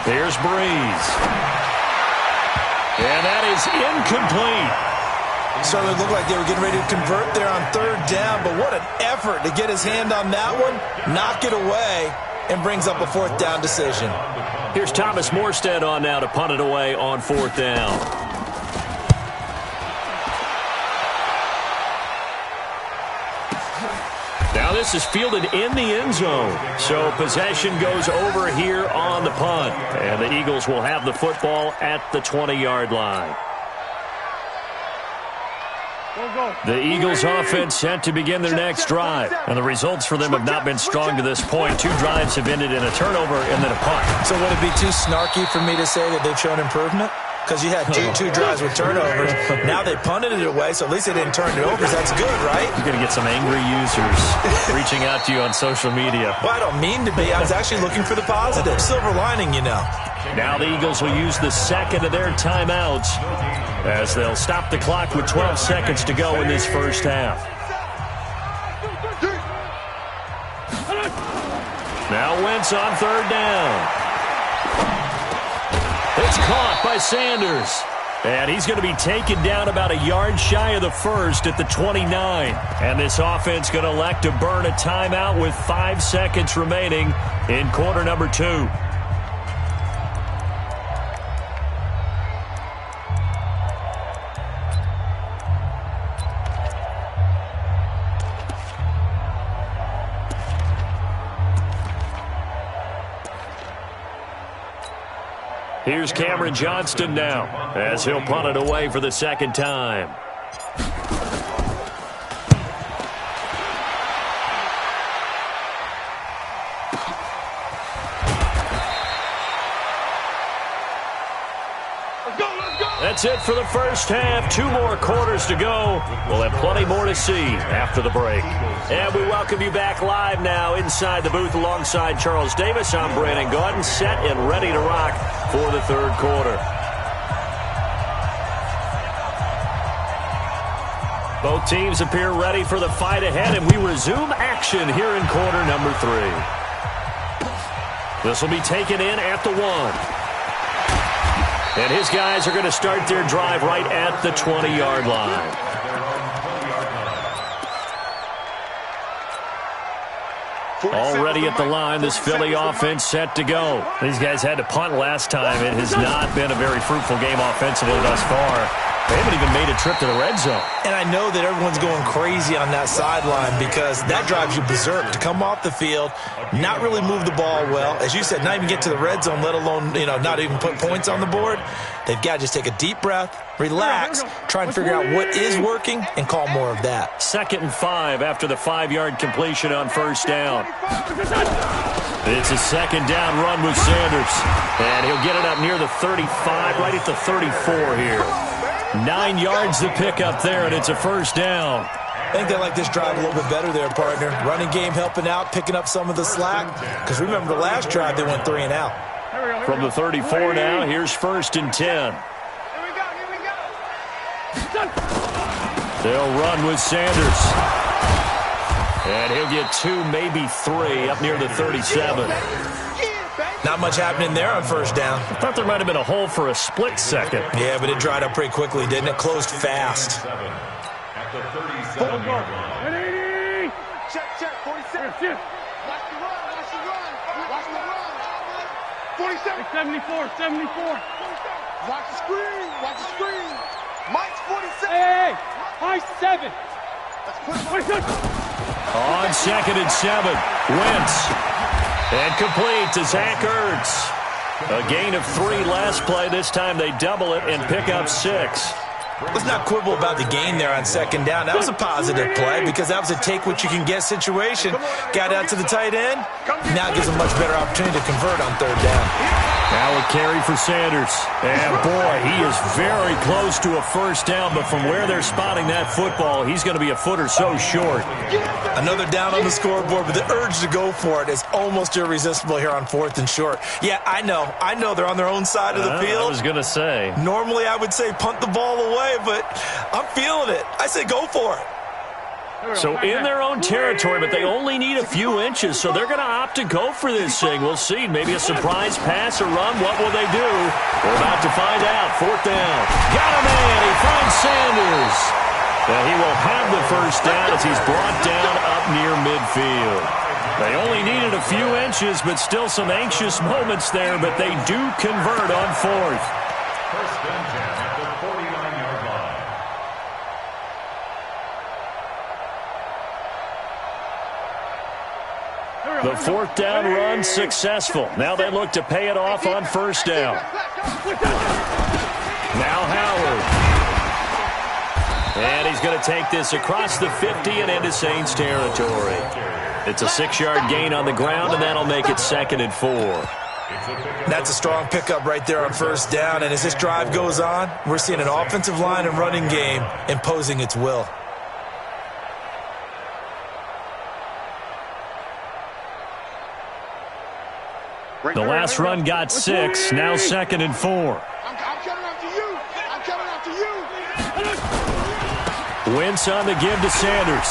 There's Breeze. And that is incomplete. Certainly looked like they were getting ready to convert there on 3rd down, but what an effort to get his hand on that one, knock it away, and brings up a 4th down decision. Here's Thomas Morstead on now to punt it away on 4th down. Now this is fielded in the end zone. So possession goes over here on the punt. And the Eagles will have the football at the 20-yard line. The Eagles offense set to begin their next drive. And the results for them have not been strong to this point. 2 drives have ended in a turnover and then a punt. So would it be too snarky for me to say that they've shown improvement? because you had two drives with turnovers. Now they punted it away, so at least they didn't turn it over. So that's good, right? You're going to get some angry users reaching out to you on social media. Well, I don't mean to be. I was actually looking for the positive. Silver lining, you know. Now the Eagles will use the second of their timeouts as they'll stop the clock with 12 seconds to go in this first half. Now Wentz on third down. It's caught by Sanders. And he's going to be taken down about a yard shy of the first at the 29. And this offense going to elect to burn a timeout with 5 seconds remaining in quarter number 2. Here's Cameron Johnston now as he'll punt it away for the second time. That's it for the first half. 2 more quarters to go. We'll have plenty more to see after the break. And we welcome you back live now inside the booth alongside Charles Davis. I'm Brandon Gaudin, set and ready to rock for the third quarter. Both teams appear ready for the fight ahead, and we resume action here in quarter number 3. This will be taken in at the 1. And his guys are going to start their drive right at the 20-yard line. Already at the line, this Philly offense set to go. These guys had to punt last time. It has not been a very fruitful game offensively thus far. They haven't even made a trip to the red zone. And I know that everyone's going crazy on that sideline because that drives you berserk to come off the field, not really move the ball well. As you said, not even get to the red zone, let alone, not even put points on the board. They've got to just take a deep breath, relax, try and figure out what is working, and call more of that. 2nd and 5 after the 5-yard completion on first down. It's a second down run with Sanders. And he'll get it up near the 35, right at the 34 here. 9 yards to pick up there, and it's a first down. I think they like this drive a little bit better there, partner. Running game helping out, picking up some of the slack. Because remember the last drive, they went 3 and out. From the 34 now, here's 1st and 10. They'll run with Sanders. And he'll get 2, maybe 3, up near the 37. Not much happening there on first down. I thought there might have been a hole for a split second. Yeah, but it dried up pretty quickly, didn't it? Closed fast. At the 37-yard line. Check, 47. Watch the run, watch the run. Watch the run. 47. 74. Watch the screen. Mike's 47. Hey, high 7. On 2nd and 7, Wentz. And complete to Zach Ertz. A gain of 3 last play. This time they double it and pick up 6. Let's not quibble about the gain there on 2nd down. That was a positive play because that was a take-what-you-can-get situation. Got out to the tight end. Now gives a much better opportunity to convert on 3rd down. Now a carry for Sanders. And, boy, he is very close to a first down, but from where they're spotting that football, he's going to be a foot or so short. Another down on the scoreboard, but the urge to go for it is almost irresistible here on 4th and short. Yeah, I know they're on their own side of the field. I was going to say. Normally I would say punt the ball away, but I'm feeling it. I say go for it. So in their own territory, but they only need a few inches, so they're going to opt to go for this thing. We'll see. Maybe a surprise pass or run. What will they do? We're about to find out. 4th down. Got him in. He finds Sanders. Well, he will have the first down as he's brought down up near midfield. They only needed a few inches, but still some anxious moments there, but they do convert on 4th. First and 10 at the 49-yard line. The 4th down run successful. Now they look to pay it off on first down. Now Howard. And he's going to take this across the 50 and into Saints territory. It's a 6-yard gain on the ground, and that'll make it 2nd and 4. That's a strong pickup right there on first down, and as this drive goes on, we're seeing an offensive line and running game imposing its will. The last run got 6, now 2nd and 4. I'm coming after you. I'm coming after you. Wentz on the give to Sanders.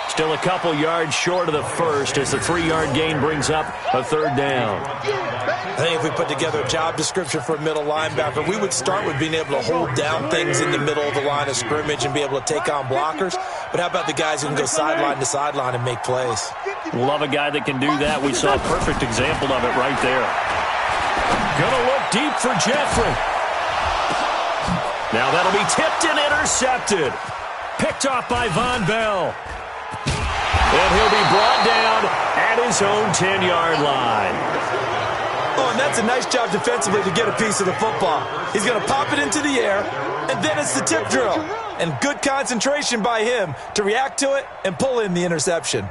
Still a couple yards short of the first as the 3-yard gain brings up a 3rd down. I think if we put together a job description for a middle linebacker, we would start with being able to hold down things in the middle of the line of scrimmage and be able to take on blockers. But how about the guys who can go sideline to sideline and make plays? Love a guy that can do that. We saw a perfect example of it right there. Gonna look deep for Jeffrey. Now that'll be tipped and intercepted. Picked off by Von Bell. And he'll be brought down at his own 10-yard line. Oh, and that's a nice job defensively to get a piece of the football. He's going to pop it into the air, and then it's the tip drill. And good concentration by him to react to it and pull in the interception.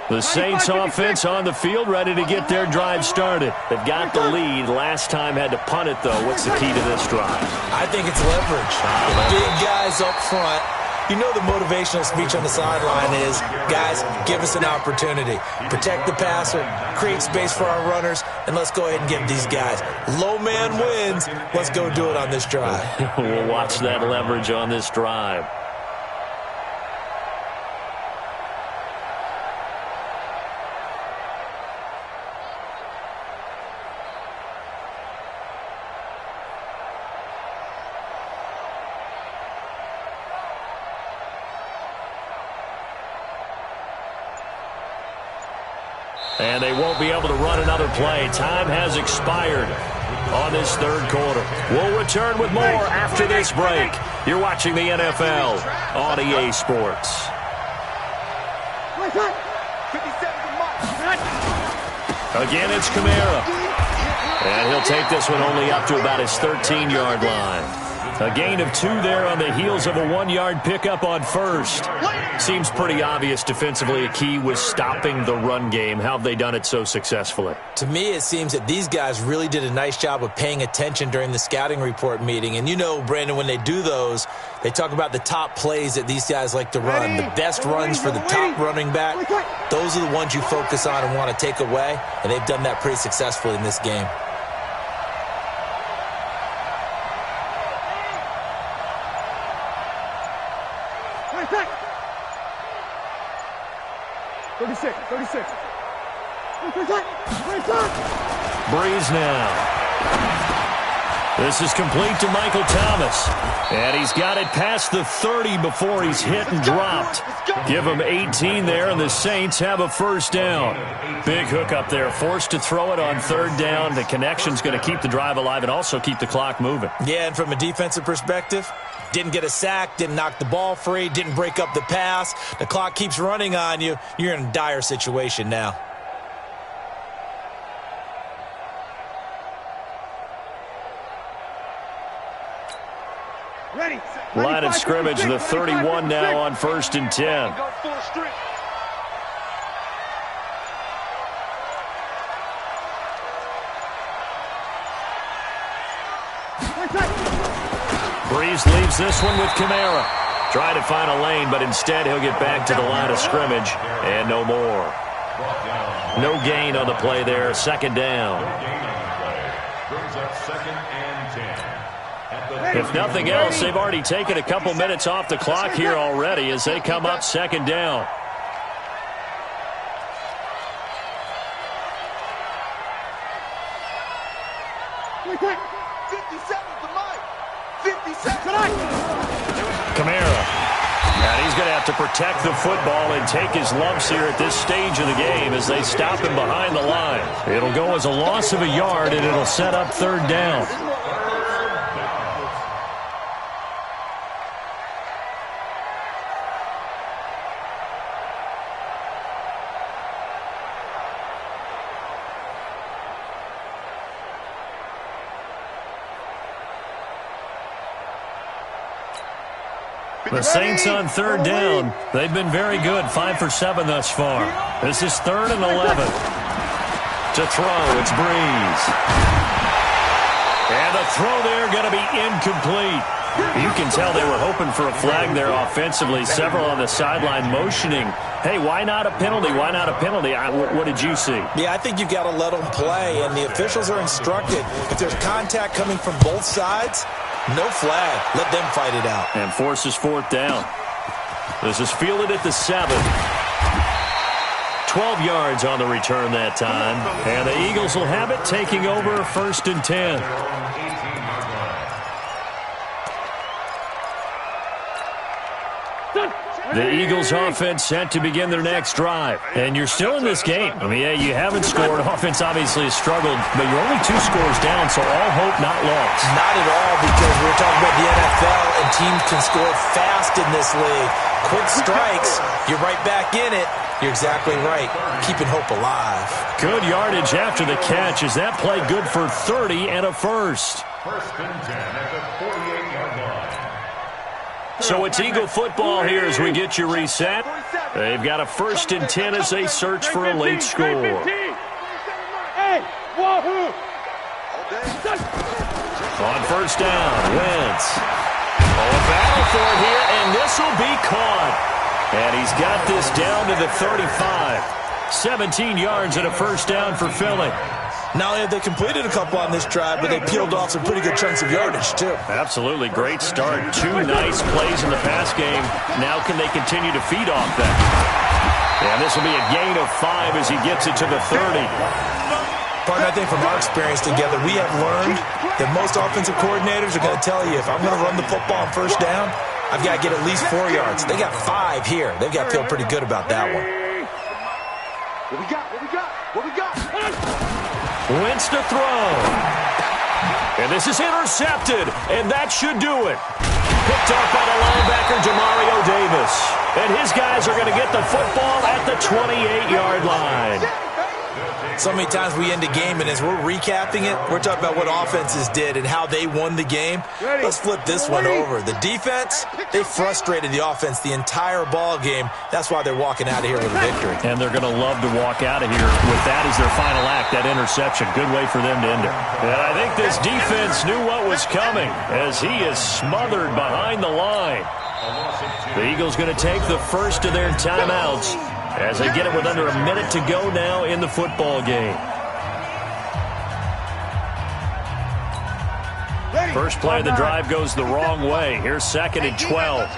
The Saints offense on the field, ready to get their drive started. They've got the lead. Last time had to punt it, though. What's the key to this drive? I think it's leverage. The big guys up front. You know the motivational speech on the sideline is, guys, give us an opportunity. Protect the passer, create space for our runners, and let's go ahead and get these guys. Low man wins. Let's go do it on this drive. We'll watch that leverage on this drive. And they won't be able to run another play. Time has expired on this 3rd quarter. We'll return with more after this break. You're watching the NFL on EA Sports. Again, it's Kamara. And he'll take this one only up to about his 13-yard line. A gain of 2 there on the heels of a 1-yard pickup on first. Seems pretty obvious defensively a key was stopping the run game. How have they done it so successfully? To me, it seems that these guys really did a nice job of paying attention during the scouting report meeting. And you know, Brandon, when they do those, they talk about the top plays that these guys like to run. The best runs for the top running back, those are the ones you focus on and want to take away. And they've done that pretty successfully in this game. Breeze now. This is complete to Michael Thomas. And he's got it past the 30 before he's hit and dropped. Give him 18 there, and the Saints have a 1st down. Big hook up there. Forced to throw it on 3rd down. The connection's going to keep the drive alive and also keep the clock moving. Yeah, and from a defensive perspective, didn't get a sack, didn't knock the ball free, didn't break up the pass. The clock keeps running on you. You're in a dire situation now. Line of scrimmage, the 31 now on 1st and 10. Breeze leaves this one with Kamara. Trying to find a lane, but instead he'll get back to the line of scrimmage and no more. No gain on the play there. 2nd down. Brings up 2nd and 10. If nothing else, they've already taken a couple minutes off the clock here already as they come up 2nd down. Kamara. And he's going to have to protect the football and take his lumps here at this stage of the game as they stop him behind the line. It'll go as a loss of a yard, and it'll set up 3rd down. The Saints on third down. They've been very good, 5 for 7 thus far. This is 3rd and 11. To throw, it's Breeze. And the throw there going to be incomplete. You can tell they were hoping for a flag there offensively. Several on the sideline motioning, hey, why not a penalty? Why not a penalty? What did you see? Yeah, I think you've got to let them play, and the officials are instructed. If there's contact coming from both sides, no flag. Let them fight it out. And forces 4th down. This is fielded at the 7. 12 yards on the return that time. And the Eagles will have it, taking over 1st and 10. The Eagles offense set to begin their next drive. And you're still in this game. I mean, yeah, you haven't scored. Offense obviously has struggled, but you're only 2 scores down, so all hope not lost. Not at all, because we're talking about the NFL, and teams can score fast in this league. Quick strikes, you're right back in it. You're exactly right. Keeping hope alive. Good yardage after the catch. Is that play good for 30 and a first? 1st and 10 at the 48-yard line. So it's Eagle football here as we get you reset. They've got a 1st and 10 as they search for a late score. Hey, wahoo! On 1st down, Wentz. Oh, a battle for it here, and this will be caught. And he's got this down to the 35. 17 yards and a 1st down for Philly. Not only have they completed a couple on this drive, but they peeled off some pretty good chunks of yardage, too. Absolutely. Great start. 2 nice plays in the pass game. Now can they continue to feed off that? And this will be a gain of 5 as he gets it to the 30. Partner, I think from our experience together, we have learned that most offensive coordinators are going to tell you, if I'm going to run the football on 1st down, I've got to get at least 4 yards. They got 5 here. They've got to feel pretty good about that one. What we got? What we got? What we got? Wentz to throw. And this is intercepted, and that should do it. Picked off by the linebacker, Demario Davis. And his guys are going to get the football at the 28-yard line. So many times we end a game, and as we're recapping it, we're talking about what offenses did and how they won the game. Let's flip this one over. The defense, they frustrated the offense the entire ball game. That's why they're walking out of here with a victory. And they're going to love to walk out of here with that as their final act, that interception. Good way for them to end it. And I think this defense knew what was coming as he is smothered behind the line. The Eagles going to take the first of their timeouts as they get it with under a minute to go now in the football game. First play of the drive goes the wrong way. Here's 2nd and 12.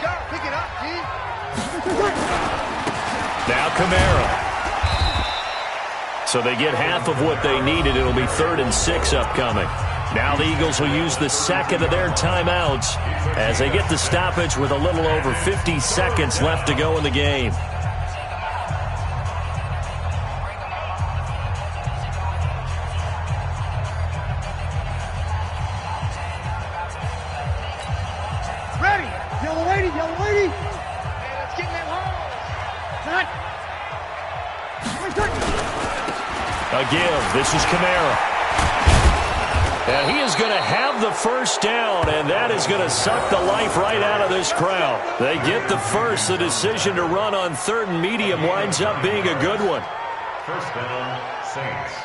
Now Kamara. So they get half of what they needed. It'll be 3rd and 6 upcoming. Now the Eagles will use the 2nd of their timeouts as they get the stoppage with a little over 50 seconds left to go in the game. A give. This is Kamara. And he is going to have the 1st down, and that is going to suck the life right out of this crowd. They get the first. The decision to run on 3rd and medium winds up being a good one. 1st down, Saints.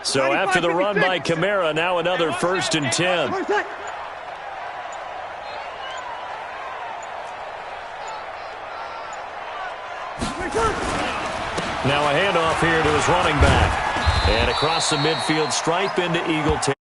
So after the run by Kamara, now another 1st and 10. Now a handoff here to his running back. And across the midfield stripe into Eagle territory.